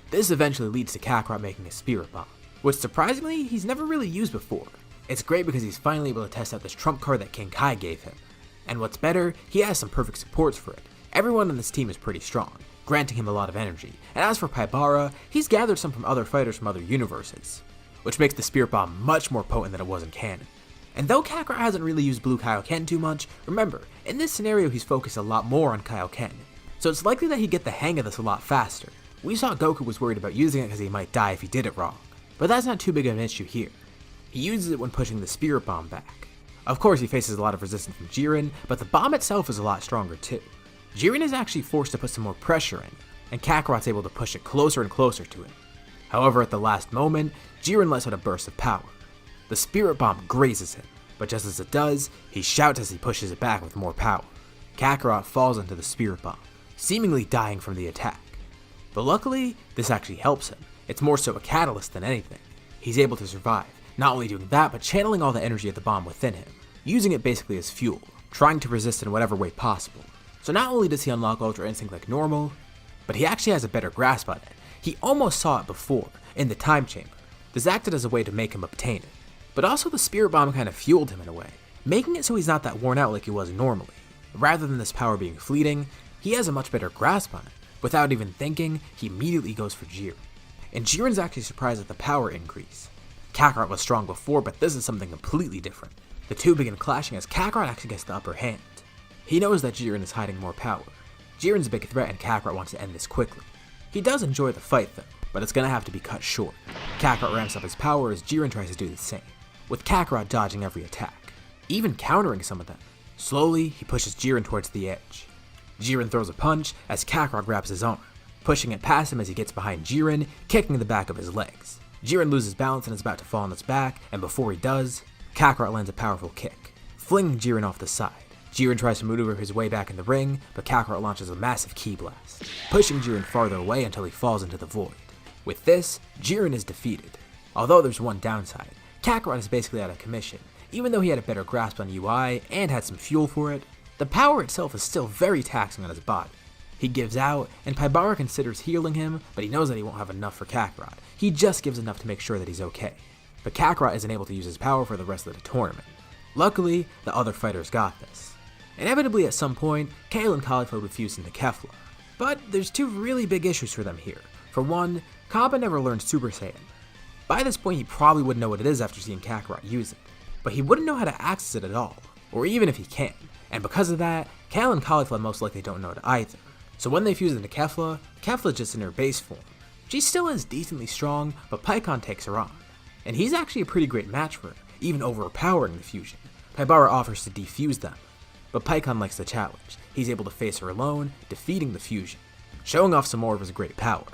This eventually leads to Kakarot making a Spirit Bomb, which surprisingly, he's never really used before. It's great because he's finally able to test out this trump card that King Kai gave him. And what's better, he has some perfect supports for it. Everyone on this team is pretty strong, granting him a lot of energy. And as for Paibara, he's gathered some from other fighters from other universes, which makes the Spirit Bomb much more potent than it was in canon. And though Kakarot hasn't really used Blue Kaioken too much, remember, in this scenario he's focused a lot more on Kaioken, so it's likely that he'd get the hang of this a lot faster. We saw Goku was worried about using it because he might die if he did it wrong, but that's not too big of an issue here. He uses it when pushing the Spirit Bomb back. Of course he faces a lot of resistance from Jiren, but the bomb itself is a lot stronger too. Jiren is actually forced to put some more pressure in, and Kakarot's able to push it closer and closer to him. However, at the last moment, Jiren lets out a burst of power. The Spirit Bomb grazes him, but just as it does, he shouts as he pushes it back with more power. Kakarot falls into the Spirit Bomb, seemingly dying from the attack. But luckily, this actually helps him. It's more so a catalyst than anything. He's able to survive, not only doing that, but channeling all the energy of the bomb within him, using it basically as fuel, trying to resist in whatever way possible. So not only does he unlock Ultra Instinct like normal, but he actually has a better grasp on it. He almost saw it before, in the Time Chamber. This acted as a way to make him obtain it. But also the Spirit Bomb kind of fueled him in a way, making it so he's not that worn out like he was normally. Rather than this power being fleeting, he has a much better grasp on it. Without even thinking, he immediately goes for Jiren. And Jiren's actually surprised at the power increase. Kakarot was strong before, but this is something completely different. The two begin clashing as Kakarot actually gets the upper hand. He knows that Jiren is hiding more power. Jiren's a big threat and Kakarot wants to end this quickly. He does enjoy the fight though, but it's gonna have to be cut short. Kakarot ramps up his power as Jiren tries to do the same, with Kakarot dodging every attack, even countering some of them. Slowly, he pushes Jiren towards the edge. Jiren throws a punch as Kakarot grabs his arm, pushing it past him as he gets behind Jiren, kicking the back of his legs. Jiren loses balance and is about to fall on its back, and before he does, Kakarot lands a powerful kick, flinging Jiren off the side. Jiren tries to maneuver his way back in the ring, but Kakarot launches a massive ki blast, pushing Jiren farther away until he falls into the void. With this, Jiren is defeated. Although there's one downside, Kakarot is basically out of commission. Even though he had a better grasp on UI and had some fuel for it, the power itself is still very taxing on his body. He gives out, and Paibara considers healing him, but he knows that he won't have enough for Kakarot. He just gives enough to make sure that he's okay. But Kakarot isn't able to use his power for the rest of the tournament. Luckily, the other fighters got this. Inevitably at some point, Kale and Caulifla would fuse into Kefla. But there's two really big issues for them here. For one, Kappa never learned Super Saiyan. By this point he probably wouldn't know what it is after seeing Kakarot use it. But he wouldn't know how to access it at all, or even if he can. And because of that, Kale and Caulifla most likely don't know it either. So when they fuse into Kefla, Kefla's just in her base form. She still is decently strong, but Pikkon takes her on. And he's actually a pretty great match for her, even overpowering the fusion. Paibara offers to defuse them, but Pikkon likes the challenge. He's able to face her alone, defeating the fusion, showing off some more of his great power.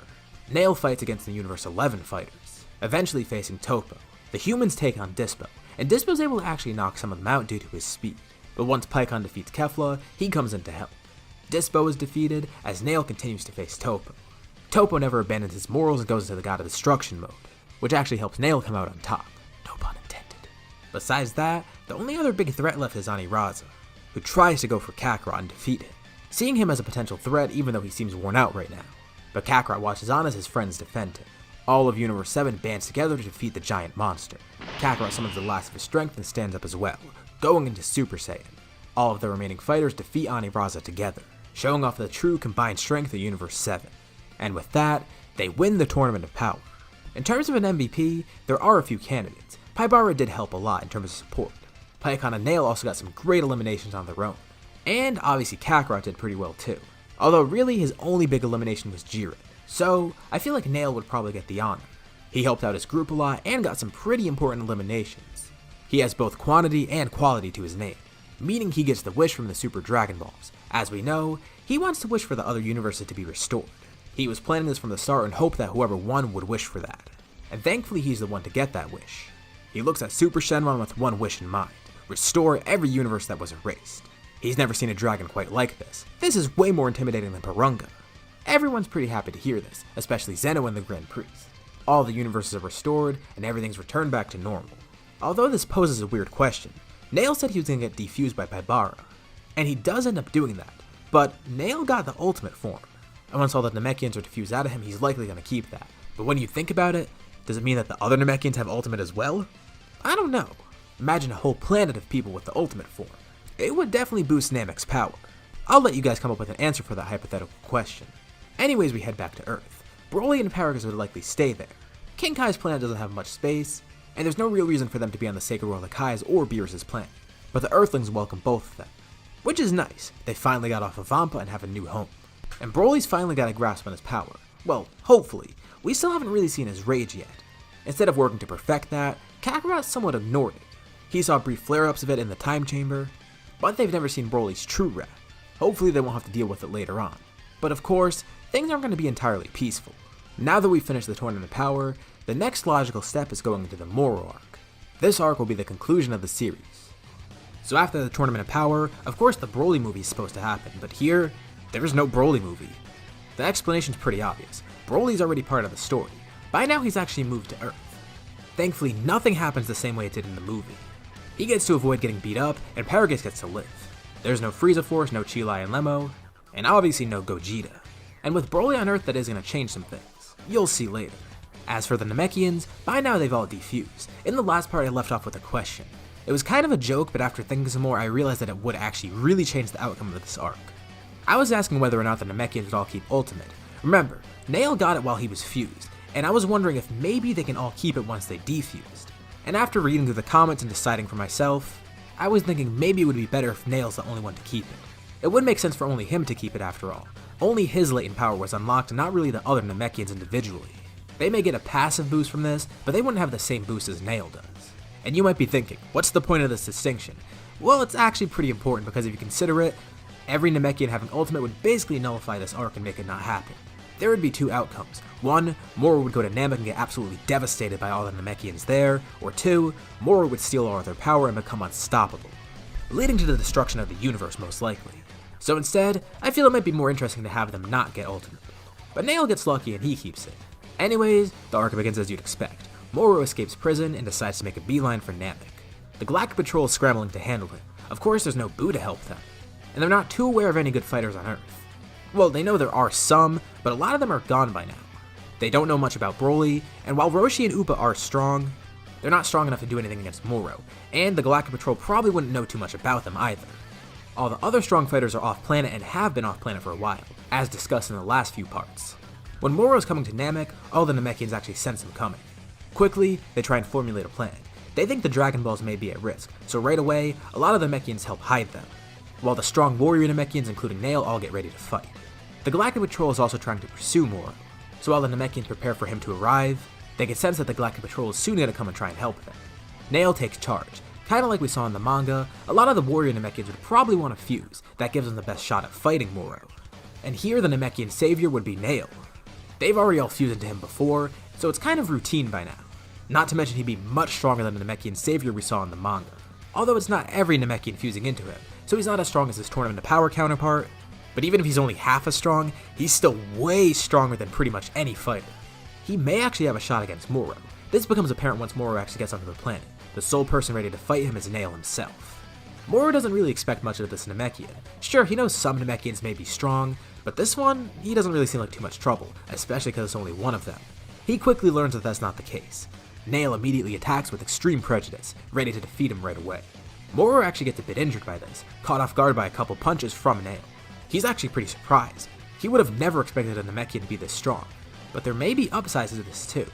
Nail fights against the Universe 11 fighters. eventually facing Topo. The humans take on Dispo, and Dispo's able to actually knock some of them out due to his speed. But once Pycon defeats Kefla, he comes in to help. Dispo is defeated as Nail continues to face Topo. Topo never abandons his morals and goes into the God of Destruction mode, which actually helps Nail come out on top. No pun intended. Besides that, the only other big threat left is Aniraza, who tries to go for Kakarot and defeat him, seeing him as a potential threat even though he seems worn out right now. But Kakarot watches on as his friends defend him. All of Universe 7 bands together to defeat the giant monster. Kakarot summons the last of his strength and stands up as well, going into Super Saiyan. All of the remaining fighters defeat Aniraza together, showing off the true combined strength of Universe 7. And with that, they win the Tournament of Power. In terms of an MVP, there are a few candidates. Paibara did help a lot in terms of support. Pycon and Nail also got some great eliminations on their own. And obviously Kakarot did pretty well too. Although really his only big elimination was Jiren. So I feel like Nail would probably get the honor. He helped out his group a lot and got some pretty important eliminations. He has both quantity and quality to his name, meaning he gets the wish from the Super Dragon Balls. As we know, he wants to wish for the other universes to be restored. He was planning this from the start and hoped that whoever won would wish for that. And thankfully he's the one to get that wish. He looks at Super Shenron with one wish in mind: restore every universe that was erased. He's never seen a dragon quite like this. This is way more intimidating than Porunga. Everyone's pretty happy to hear this, especially Zeno and the Grand Priest. All the universes are restored and everything's returned back to normal. Although this poses a weird question, Nail said he was going to get defused by Paibara, and he does end up doing that, but Nail got the ultimate form, and once all the Namekians are diffused out of him, he's likely going to keep that. But when you think about it, does it mean that the other Namekians have ultimate as well? I don't know. Imagine a whole planet of people with the ultimate form. It would definitely boost Namek's power. I'll let you guys come up with an answer for that hypothetical question. Anyways, we head back to Earth. Broly and Paragus would likely stay there. King Kai's planet doesn't have much space, and there's no real reason for them to be on the Sacred World of Kai's or Beerus' planet. But the Earthlings welcome both of them, which is nice. They finally got off of Vampa and have a new home. And Broly's finally got a grasp on his power. Well, hopefully. We still haven't really seen his rage yet. Instead of working to perfect that, Kakarot somewhat ignored it. He saw brief flare-ups of it in the time chamber, but they've never seen Broly's true wrath. Hopefully they won't have to deal with it later on. But of course, things aren't going to be entirely peaceful. Now that we've finished the Tournament of Power, the next logical step is going into the Moro arc. This arc will be the conclusion of the series. So after the Tournament of Power, of course the Broly movie is supposed to happen, but here, there is no Broly movie. The explanation's pretty obvious. Broly's already part of the story. By now he's actually moved to Earth. Thankfully, nothing happens the same way it did in the movie. He gets to avoid getting beat up, and Paragus gets to live. There's no Frieza Force, no Chilai and Lemo, and obviously no Gogeta. And with Broly on Earth, that is going to change some things. You'll see later. As for the Namekians, by now they've all defused. In the last part I left off with a question. It was kind of a joke, but after thinking some more I realized that it would actually really change the outcome of this arc. I was asking whether or not the Namekians would all keep Ultimate. Remember, Nail got it while he was fused, and I was wondering if maybe they can all keep it once they defused. And after reading through the comments and deciding for myself, I was thinking maybe it would be better if Nail's the only one to keep it. It would make sense for only him to keep it after all. Only his latent power was unlocked and not really the other Namekians individually. They may get a passive boost from this, but they wouldn't have the same boost as Nail does. And you might be thinking, what's the point of this distinction? Well, it's actually pretty important because if you consider it, every Namekian having ultimate would basically nullify this arc and make it not happen. There would be two outcomes. One, Moro would go to Namek and get absolutely devastated by all the Namekians there, or two, Moro would steal all of their power and become unstoppable, leading to the destruction of the universe most likely. So instead, I feel it might be more interesting to have them not get ultimate. But Nail gets lucky and he keeps it. Anyways, the arc begins as you'd expect. Moro escapes prison and decides to make a beeline for Namek. The Galactic Patrol is scrambling to handle him. Of course there's no Boo to help them, and they're not too aware of any good fighters on Earth. Well, they know there are some, but a lot of them are gone by now. They don't know much about Broly, and while Roshi and Upa are strong, they're not strong enough to do anything against Moro, and the Galactic Patrol probably wouldn't know too much about them either. All the other strong fighters are off-planet and have been off-planet for a while, as discussed in the last few parts. When Moro's coming to Namek, all the Namekians actually sense him coming. Quickly, they try and formulate a plan. They think the Dragon Balls may be at risk, so right away, a lot of the Namekians help hide them, while the strong warrior Namekians, including Nail, all get ready to fight. The Galactic Patrol is also trying to pursue Moro, so while the Namekians prepare for him to arrive, they can sense that the Galactic Patrol is soon going to come and try and help them. Nail takes charge. Kinda like we saw in the manga, a lot of the warrior Namekians would probably want to fuse, that gives them the best shot at fighting Moro. And here the Namekian savior would be Nail. They've already all fused into him before, so it's kind of routine by now. Not to mention he'd be much stronger than the Namekian savior we saw in the manga. Although it's not every Namekian fusing into him, so he's not as strong as his Tournament of Power counterpart, but even if he's only half as strong, he's still way stronger than pretty much any fighter. He may actually have a shot against Moro. This becomes apparent once Moro actually gets onto the planet. The sole person ready to fight him is Nail himself. Moro doesn't really expect much of this Namekian. Sure, he knows some Namekians may be strong, but this one, he doesn't really seem like too much trouble, especially because it's only one of them. He quickly learns that that's not the case. Nail immediately attacks with extreme prejudice, ready to defeat him right away. Moro actually gets a bit injured by this, caught off guard by a couple punches from Nail. He's actually pretty surprised. He would have never expected a Namekian to be this strong, but there may be upsides to this too.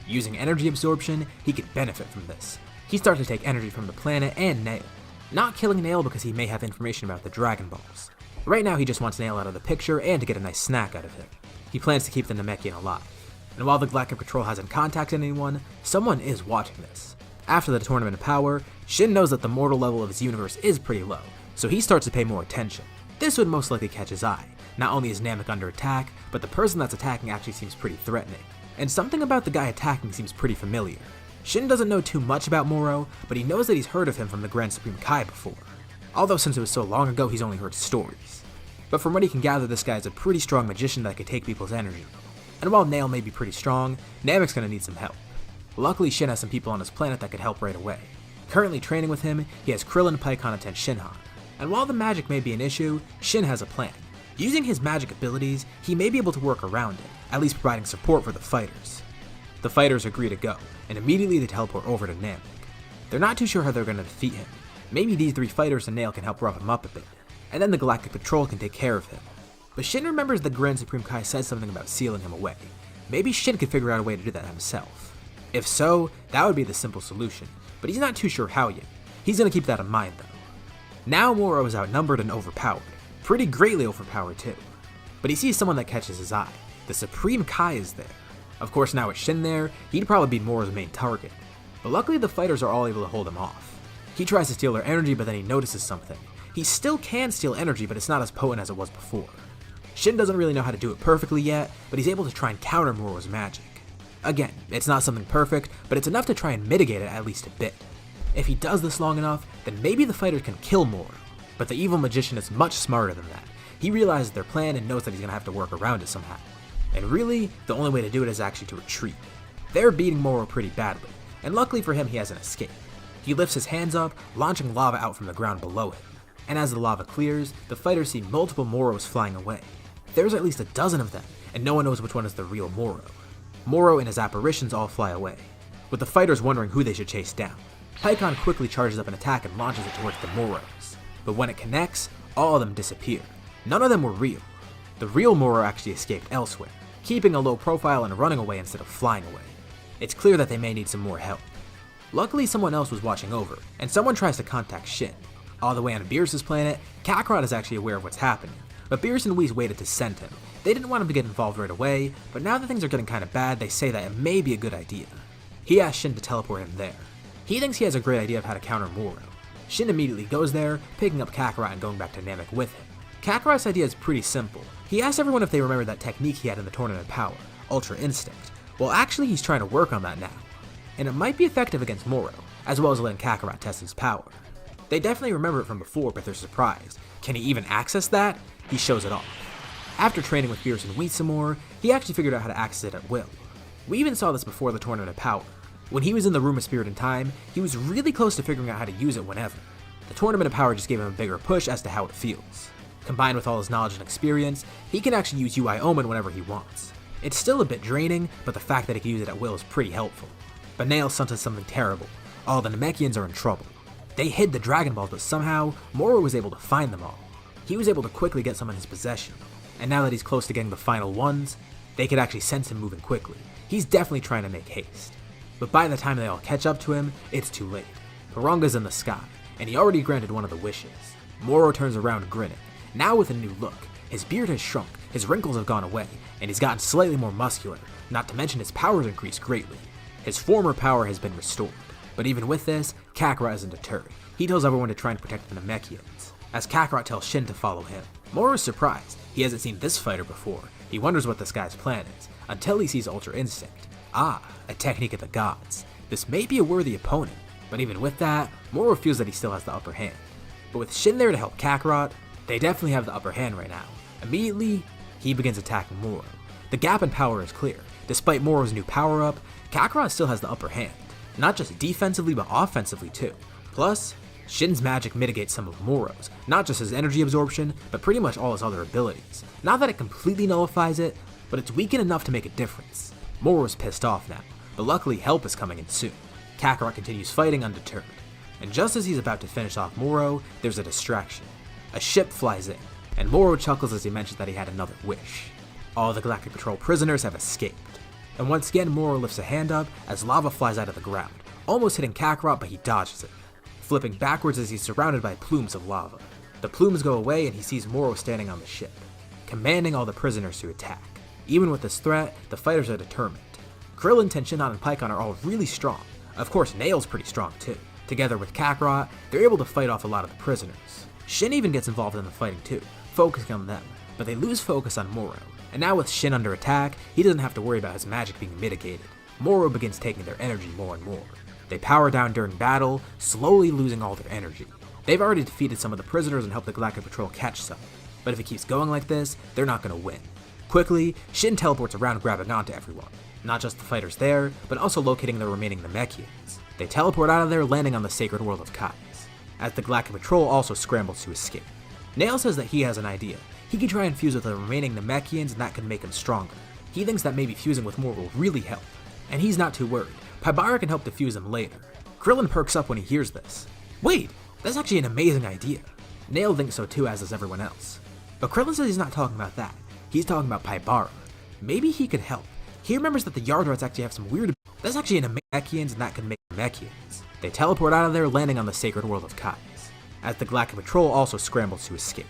Using energy absorption, he could benefit from this. He starts to take energy from the planet and Nail. Not killing Nail because he may have information about the Dragon Balls. Right now he just wants Nail out of the picture and to get a nice snack out of him. He plans to keep the Namekian alive. And while the Galactic Patrol hasn't contacted anyone, someone is watching this. After the Tournament of Power, Shin knows that the mortal level of his universe is pretty low, so he starts to pay more attention. This would most likely catch his eye. Not only is Namek under attack, but the person that's attacking actually seems pretty threatening. And something about the guy attacking seems pretty familiar. Shin doesn't know too much about Moro, but he knows that he's heard of him from the Grand Supreme Kai before. Although since it was so long ago, he's only heard stories. But from what he can gather, this guy is a pretty strong magician that can take people's energy. And while Nail may be pretty strong, Namek's gonna need some help. Luckily, Shin has some people on his planet that could help right away. Currently training with him, he has Krillin, Paikon, and Tenshinhan. And while the magic may be an issue, Shin has a plan. Using his magic abilities, he may be able to work around it, at least providing support for the fighters. The fighters agree to go, and immediately they teleport over to Namek. They're not too sure how they're going to defeat him. Maybe these three fighters and Nail can help rough him up a bit, and then the Galactic Patrol can take care of him. But Shin remembers the Grand Supreme Kai said something about sealing him away. Maybe Shin could figure out a way to do that himself. If so, that would be the simple solution, but he's not too sure how yet. He's going to keep that in mind though. Now Moro is outnumbered and overpowered. Pretty greatly overpowered too. But he sees someone that catches his eye. The Supreme Kai is there. Of course, now with Shin there, he'd probably be Moro's main target. But luckily the fighters are all able to hold him off. He tries to steal their energy, but then he notices something. He still can steal energy, but it's not as potent as it was before. Shin doesn't really know how to do it perfectly yet, but he's able to try and counter Moro's magic. Again, it's not something perfect, but it's enough to try and mitigate it at least a bit. If he does this long enough, then maybe the fighters can kill Moro. But the evil magician is much smarter than that. He realizes their plan and knows that he's going to have to work around it somehow. And really, the only way to do it is actually to retreat. They're beating Moro pretty badly, and luckily for him he has an escape. He lifts his hands up, launching lava out from the ground below him. And as the lava clears, the fighters see multiple Moros flying away. There's at least a dozen of them, and no one knows which one is the real Moro. Moro and his apparitions all fly away, with the fighters wondering who they should chase down. Paikon quickly charges up an attack and launches it towards the Moros. But when it connects, all of them disappear. None of them were real. The real Moro actually escaped elsewhere, keeping a low profile and running away instead of flying away. It's clear that they may need some more help. Luckily, someone else was watching over, and someone tries to contact Shin. All the way on Beerus' planet, Kakarot is actually aware of what's happening, but Beerus and Whis waited to send him. They didn't want him to get involved right away, but now that things are getting kinda bad, they say that it may be a good idea. He asks Shin to teleport him there. He thinks he has a great idea of how to counter Moro. Shin immediately goes there, picking up Kakarot and going back to Namek with him. Kakarot's idea is pretty simple. He asks everyone if they remember that technique he had in the Tournament of Power, Ultra Instinct. Well, actually he's trying to work on that now. And it might be effective against Moro, as well as letting Kakarot test his power. They definitely remember it from before, but they're surprised. Can he even access that? He shows it off. After training with Beerus and Whis some more, he actually figured out how to access it at will. We even saw this before the Tournament of Power. When he was in the Room of Spirit and Time, he was really close to figuring out how to use it whenever. The Tournament of Power just gave him a bigger push as to how it feels. Combined with all his knowledge and experience, he can actually use UI Omen whenever he wants. It's still a bit draining, but the fact that he can use it at will is pretty helpful. But Nail senses something terrible. All the Namekians are in trouble. They hid the Dragon Balls, but somehow, Moro was able to find them all. He was able to quickly get some in his possession. And now that he's close to getting the final ones, they could actually sense him moving quickly. He's definitely trying to make haste. But by the time they all catch up to him, it's too late. Paranga's in the sky, and he already granted one of the wishes. Moro turns around grinning, now with a new look. His beard has shrunk, his wrinkles have gone away, and he's gotten slightly more muscular, not to mention his power's increased greatly. His former power has been restored. But even with this, Kakarot isn't deterred. He tells everyone to try and protect the Namekians, as Kakarot tells Shin to follow him. Moro is surprised. He hasn't seen this fighter before. He wonders what this guy's plan is, until he sees Ultra Instinct. Ah, a technique of the gods. This may be a worthy opponent, but even with that, Moro feels that he still has the upper hand. But with Shin there to help Kakarot, they definitely have the upper hand right now. Immediately, he begins attacking Moro. The gap in power is clear. Despite Moro's new power-up, Kakarot still has the upper hand. Not just defensively, but offensively too. Plus, Shin's magic mitigates some of Moro's, not just his energy absorption, but pretty much all his other abilities. Not that it completely nullifies it, but it's weakened enough to make a difference. Moro's pissed off now, but luckily help is coming in soon. Kakarot continues fighting undeterred. And just as he's about to finish off Moro, there's a distraction. A ship flies in, and Moro chuckles as he mentions that he had another wish. All the Galactic Patrol prisoners have escaped. And once again, Moro lifts a hand up as lava flies out of the ground, almost hitting Kakarot, but he dodges it, flipping backwards as he's surrounded by plumes of lava. The plumes go away and he sees Moro standing on the ship, commanding all the prisoners to attack. Even with this threat, the fighters are determined. Krillin, Tenshinhan, and Pikkon are all really strong. Of course, Nail's pretty strong too. Together with Kakarot, they're able to fight off a lot of the prisoners. Shin even gets involved in the fighting too, focusing on them, but they lose focus on Moro. And now with Shin under attack, he doesn't have to worry about his magic being mitigated. Moro begins taking their energy more and more. They power down during battle, slowly losing all their energy. They've already defeated some of the prisoners and helped the Galactic Patrol catch some, but if it keeps going like this, they're not going to win. Quickly, Shin teleports around grabbing onto everyone. Not just the fighters there, but also locating the remaining Namekians. They teleport out of there, landing on the sacred world of Kais, as the Galactic Patrol also scrambles to escape. Nail says that he has an idea. He could try and fuse with the remaining Namekians and that could make him stronger. He thinks that maybe fusing with more will really help, and he's not too worried. Paibara can help defuse him later. Krillin perks up when he hears this. Wait, that's actually an amazing idea. Nail thinks so too, as does everyone else. But Krillin says he's not talking about that. He's talking about Paibara. Maybe he could help. He remembers that the Yard Rats actually have some weird That's actually an Namekians and that can make Namekians. They teleport out of there, landing on the sacred world of Kais, as the Galactic Patrol also scrambles to escape.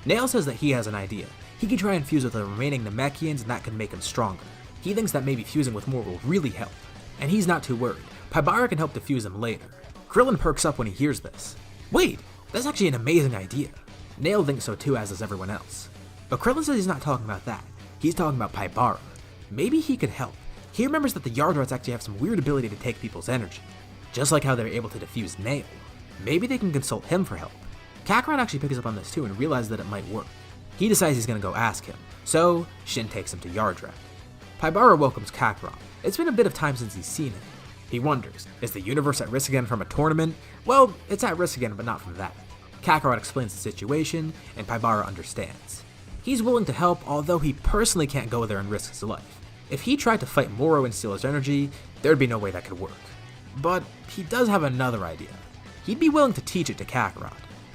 Nail says that he has an idea. He could try and fuse with the remaining Namekians and that could make him stronger. He thinks that maybe fusing with more will really help, and he's not too worried. Paibara can help defuse him later. Krillin perks up when he hears this. Wait, that's actually an amazing idea. Nail thinks so too, as does everyone else. But Krillin says he's not talking about that. He's talking about Paibara. Maybe he could help. He remembers that the Yard Rats actually have some weird ability to take people's energy, just like how they're able to defuse Nail. Maybe they can consult him for help. Kakarot actually picks up on this too and realizes that it might work. He decides he's gonna go ask him, so Shin takes him to Yard Rat. Paibara welcomes Kakarot. It's been a bit of time since he's seen him. He wonders, is the universe at risk again from a tournament? Well, it's at risk again, but not from that. Kakarot explains the situation, and Paibara understands. He's willing to help, although he personally can't go there and risk his life. If he tried to fight Moro and steal his energy, there'd be no way that could work. But he does have another idea. He'd be willing to teach it to Kakarot.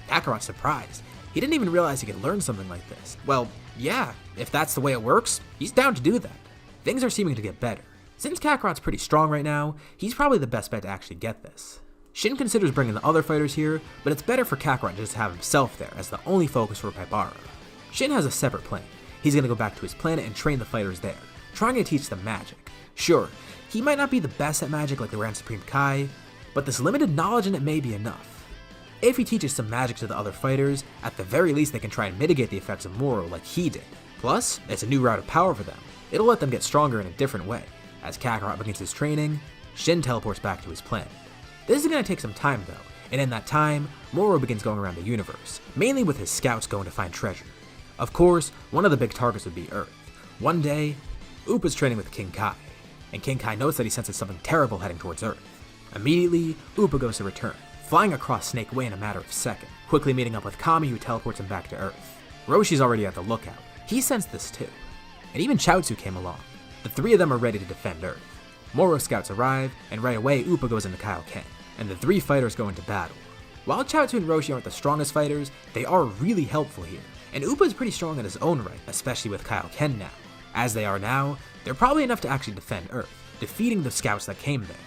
Kakarot's surprised. He didn't even realize he could learn something like this. Well, yeah, if that's the way it works, he's down to do that. Things are seeming to get better. Since Kakarot's pretty strong right now, he's probably the best bet to actually get this. Shin considers bringing the other fighters here, but it's better for Kakarot to just have himself there as the only focus for Paibara. Shin has a separate plan. He's gonna go back to his planet and train the fighters there, trying to teach them magic. Sure, he might not be the best at magic like the Grand Supreme Kai, but this limited knowledge in it may be enough. If he teaches some magic to the other fighters, at the very least they can try and mitigate the effects of Moro like he did. Plus, it's a new route of power for them. It'll let them get stronger in a different way. As Kakarot begins his training, Shin teleports back to his planet. This is going to take some time though, and in that time, Moro begins going around the universe, mainly with his scouts going to find treasure. Of course, one of the big targets would be Earth. One day, Upa's training with King Kai, and King Kai notes that he senses something terrible heading towards Earth. Immediately, Upa goes to return, flying across Snake Way in a matter of seconds, quickly meeting up with Kami who teleports him back to Earth. Roshi's already at the lookout. He sensed this too. And even Chaozu came along. The three of them are ready to defend Earth. Moro scouts arrive, and right away Upa goes into Kaioken, and the three fighters go into battle. While Chaozu and Roshi aren't the strongest fighters, they are really helpful here, and Upa is pretty strong in his own right, especially with Kaioken now. As they are now, they're probably enough to actually defend Earth, defeating the scouts that came there.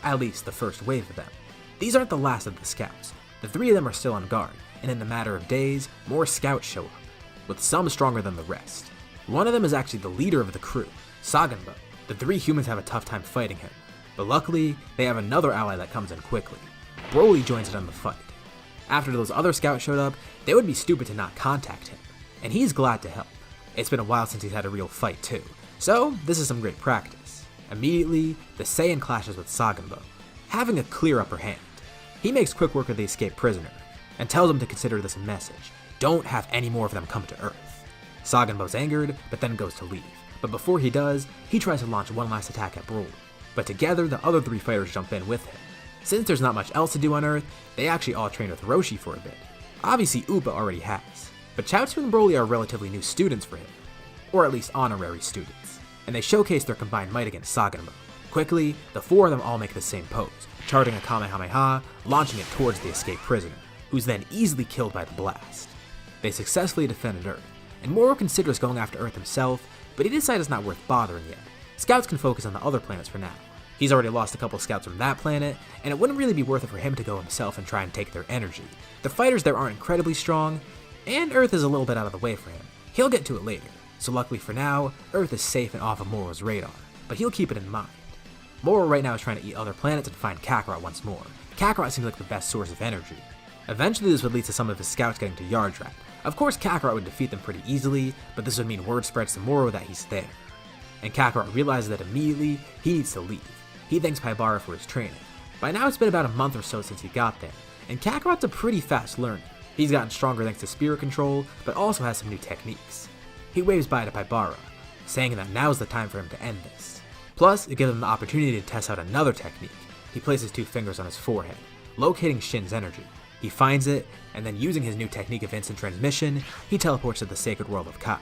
At least the first wave of them. These aren't the last of the scouts. The three of them are still on guard, and in a matter of days, more scouts show up, with some stronger than the rest. One of them is actually the leader of the crew, Saganbo. The three humans have a tough time fighting him, but luckily, they have another ally that comes in quickly. Broly joins in on the fight. After those other scouts showed up, they would be stupid to not contact him, and he's glad to help. It's been a while since he's had a real fight too, so this is some great practice. Immediately, the Saiyan clashes with Saganbo. having a clear upper hand. He makes quick work of the escaped prisoner, and tells him to consider this a message. Don't have any more of them come to Earth. Saganbo's angered, but then goes to leave. But before he does, he tries to launch one last attack at Broly. But together, the other 3 fighters jump in with him. Since there's not much else to do on Earth, they actually all train with Roshi for a bit. Obviously, Upa already has, but Chaozu and Broly are relatively new students for him, or at least honorary students, and they showcase their combined might against Saganbo. Quickly, the 4 of them all make the same pose, charging a Kamehameha, launching it towards the escaped prisoner, who's then easily killed by the blast. They successfully defended Earth, and Moro considers going after Earth himself, but he decides it's not worth bothering yet. Scouts can focus on the other planets for now. He's already lost a couple scouts from that planet, and it wouldn't really be worth it for him to go himself and try and take their energy. The fighters there aren't incredibly strong, and Earth is a little bit out of the way for him. He'll get to it later, so luckily for now, Earth is safe and off of Moro's radar, but he'll keep it in mind. Moro right now is trying to eat other planets and find Kakarot once more. Kakarot seems like the best source of energy. Eventually this would lead to some of his scouts getting to Yard Trap. Of course Kakarot would defeat them pretty easily, but this would mean word spreads to Moro that he's there. And Kakarot realizes that immediately he needs to leave. He thanks Paibara for his training. By now it's been about a month or so since he got there, and Kakarot's a pretty fast learner. He's gotten stronger thanks to spirit control, but also has some new techniques. He waves bye to Paibara, saying that now's the time for him to end this. Plus, it gives him the opportunity to test out another technique. He places 2 fingers on his forehead, locating Shin's energy. He finds it, and then using his new technique of instant transmission, he teleports to the sacred world of Kai.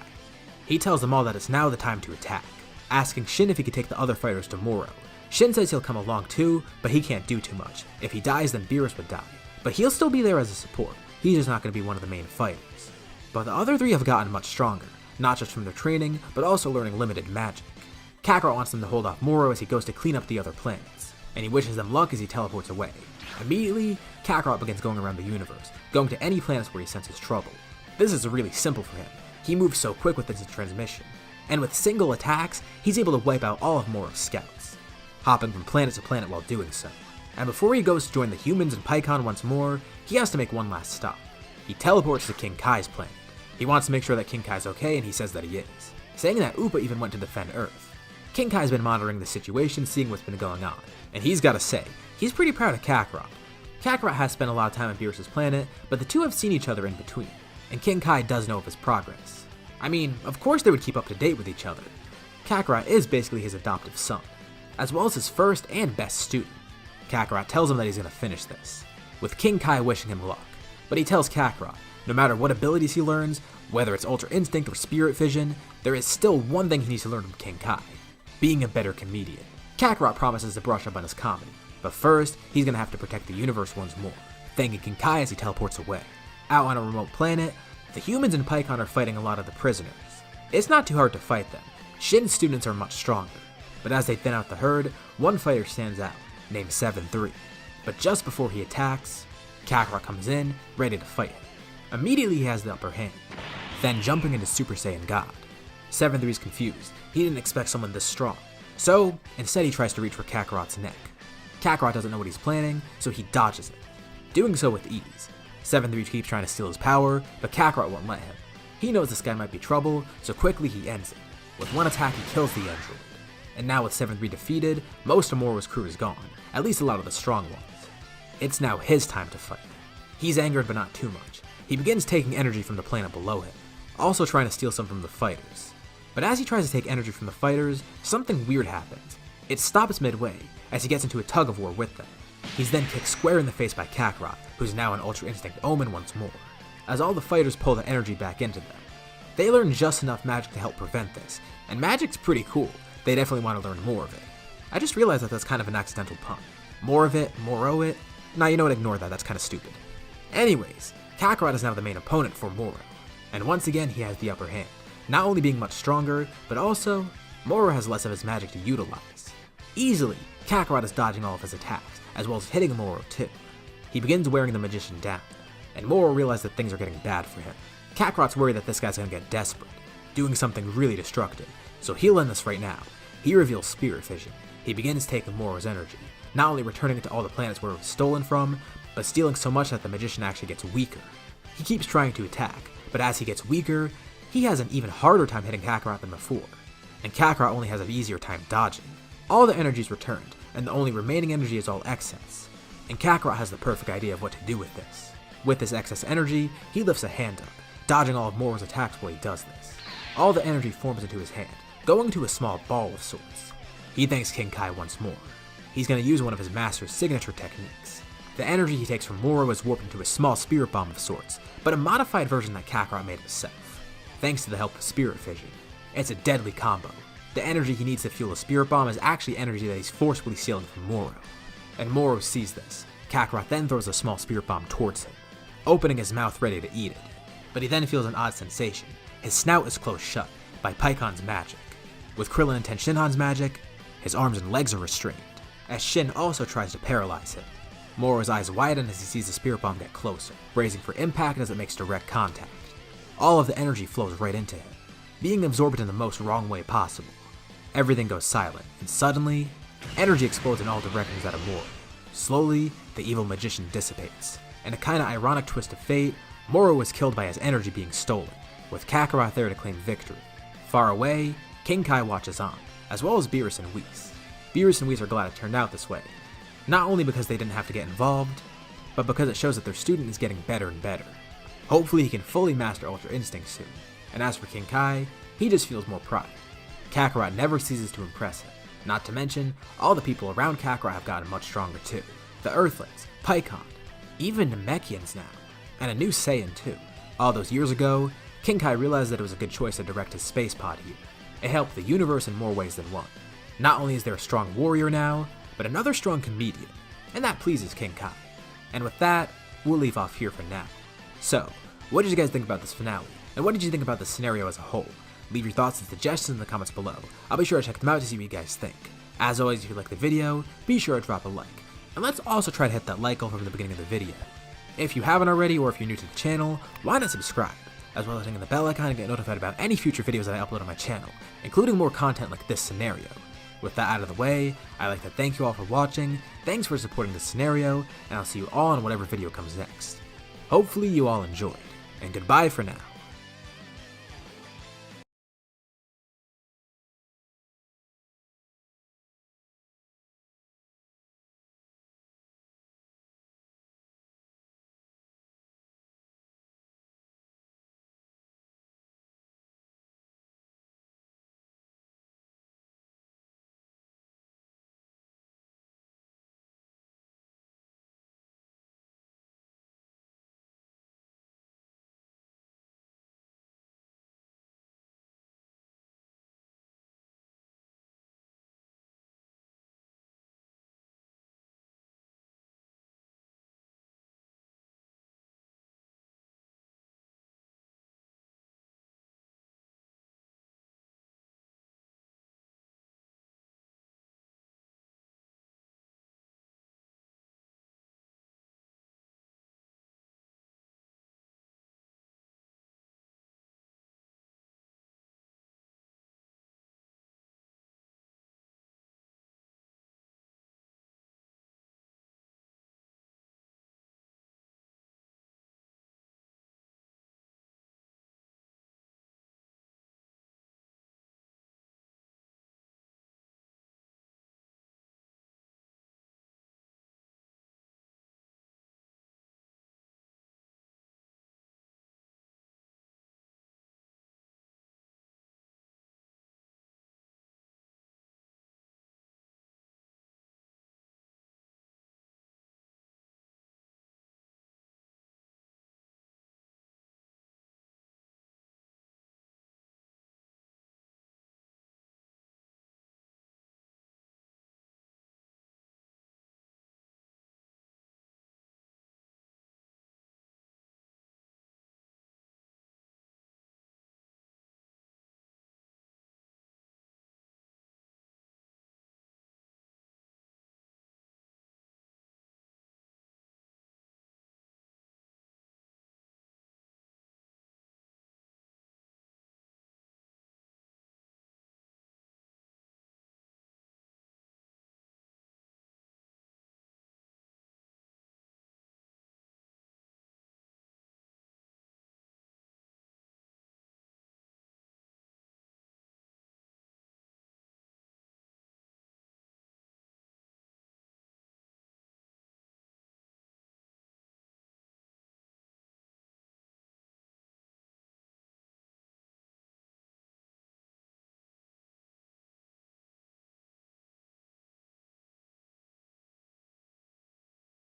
He tells them all that it's now the time to attack, asking Shin if he could take the other fighters to Moro. Shin says he'll come along too, but he can't do too much. If he dies, then Beerus would die. But he'll still be there as a support. He's just not going to be one of the main fighters. But the other 3 have gotten much stronger, not just from their training, but also learning limited magic. Kakarot wants them to hold off Moro as he goes to clean up the other planets, and he wishes them luck as he teleports away. Immediately, Kakarot begins going around the universe, going to any planets where he senses trouble. This is really simple for him. He moves so quick with his transmission, and with single attacks, he's able to wipe out all of Moro's scouts, hopping from planet to planet while doing so. And before he goes to join the humans and Pikkon once more, he has to make one last stop. He teleports to King Kai's planet. He wants to make sure that King Kai's okay, and he says that he is, saying that Upa even went to defend Earth. King Kai's been monitoring the situation, seeing what's been going on, and he's gotta say, he's pretty proud of Kakarot. Kakarot has spent a lot of time on Beerus' planet, but the 2 have seen each other in between, and King Kai does know of his progress. I mean, of course they would keep up to date with each other. Kakarot is basically his adoptive son, as well as his first and best student. Kakarot tells him that he's gonna finish this, with King Kai wishing him luck, but he tells Kakarot, no matter what abilities he learns, whether it's Ultra Instinct or Spirit Vision, there is still one thing he needs to learn from King Kai: being a better comedian. Kakarot promises to brush up on his comedy, but first, he's gonna have to protect the universe once more, thanking King Kai as he teleports away. Out on a remote planet, the humans and Pikkon are fighting a lot of the prisoners. It's not too hard to fight them. Shin's students are much stronger, but as they thin out the herd, one fighter stands out, named 7-3. But just before he attacks, Kakarot comes in, ready to fight him. Immediately he has the upper hand, then jumping into Super Saiyan God. 7-3 is confused. He didn't expect someone this strong, so instead he tries to reach for Kakarot's neck. Kakarot doesn't know what he's planning, so he dodges it, doing so with ease. 7-3 keeps trying to steal his power, but Kakarot won't let him. He knows this guy might be trouble, so quickly he ends it. With one attack he kills the android. And now with 7-3 defeated, most of Moro's crew is gone, at least a lot of the strong ones. It's now his time to fight. He's angered but not too much. He begins taking energy from the planet below him, also trying to steal some from the fighters. But as he tries to take energy from the fighters, something weird happens. It stops midway, as he gets into a tug of war with them. He's then kicked square in the face by Kakarot, who's now an Ultra Instinct Omen once more, as all the fighters pull the energy back into them. They learn just enough magic to help prevent this, and magic's pretty cool. They definitely want to learn more of it. I just realized that that's kind of an accidental pun. More of it, more it? Nah, you know what, ignore that, that's kind of stupid. Anyways, Kakarot is now the main opponent for Moro, and once again he has the upper hand, not only being much stronger, but also, Moro has less of his magic to utilize. Easily, Kakarot is dodging all of his attacks, as well as hitting Moro too. He begins wearing the Magician down, and Moro realizes that things are getting bad for him. Kakarot's worried that this guy's gonna get desperate, doing something really destructive, so he'll end this right now. He reveals Spirit Vision. He begins taking Moro's energy, not only returning it to all the planets where it was stolen from, but stealing so much that the Magician actually gets weaker. He keeps trying to attack, but as he gets weaker, he has an even harder time hitting Kakarot than before, and Kakarot only has an easier time dodging. All the energy is returned, and the only remaining energy is all excess. And Kakarot has the perfect idea of what to do with this. With this excess energy, he lifts a hand up, dodging all of Moro's attacks while he does this. All the energy forms into his hand, going into a small ball of sorts. He thanks King Kai once more. He's going to use one of his master's signature techniques. The energy he takes from Moro is warped into a small spirit bomb of sorts, but a modified version that Kakarot made himself. Thanks to the help of Spirit Fission. It's a deadly combo. The energy he needs to fuel a spirit bomb is actually energy that he's forcefully stealing from Moro. And Moro sees this. Kakarot then throws a small spirit bomb towards him, opening his mouth ready to eat it. But he then feels an odd sensation. His snout is closed shut by Paikon's magic. With Krillin and Tenshinhan's magic, his arms and legs are restrained, as Shin also tries to paralyze him. Moro's eyes widen as he sees the spirit bomb get closer, bracing for impact as it makes direct contact. All of the energy flows right into him, being absorbed in the most wrong way possible. Everything goes silent, and suddenly, energy explodes in all directions out of Moro. Slowly, the evil magician dissipates. In a kinda ironic twist of fate, Moro was killed by his energy being stolen, with Kakarot there to claim victory. Far away, King Kai watches on, as well as Beerus and Whis. Beerus and Whis are glad it turned out this way, not only because they didn't have to get involved, but because it shows that their student is getting better and better. Hopefully he can fully master Ultra Instinct soon, and as for King Kai, he just feels more pride. Kakarot never ceases to impress him, not to mention, all the people around Kakarot have gotten much stronger too. The Earthlings, Paikon, even Namekians now, and a new Saiyan too. All those years ago, King Kai realized that it was a good choice to direct his space pod here. It helped the universe in more ways than one. Not only is there a strong warrior now, but another strong comedian, and that pleases King Kai. And with that, we'll leave off here for now. So, what did you guys think about this finale? And what did you think about the scenario as a whole? Leave your thoughts and suggestions in the comments below. I'll be sure to check them out to see what you guys think. As always, if you like the video, be sure to drop a like. And let's also try to hit that like goal from the beginning of the video. If you haven't already, or if you're new to the channel, why not subscribe? As well as hitting the bell icon and get notified about any future videos that I upload on my channel, including more content like this scenario. With that out of the way, I'd like to thank you all for watching, thanks for supporting this scenario, and I'll see you all in whatever video comes next. Hopefully you all enjoyed, and goodbye for now.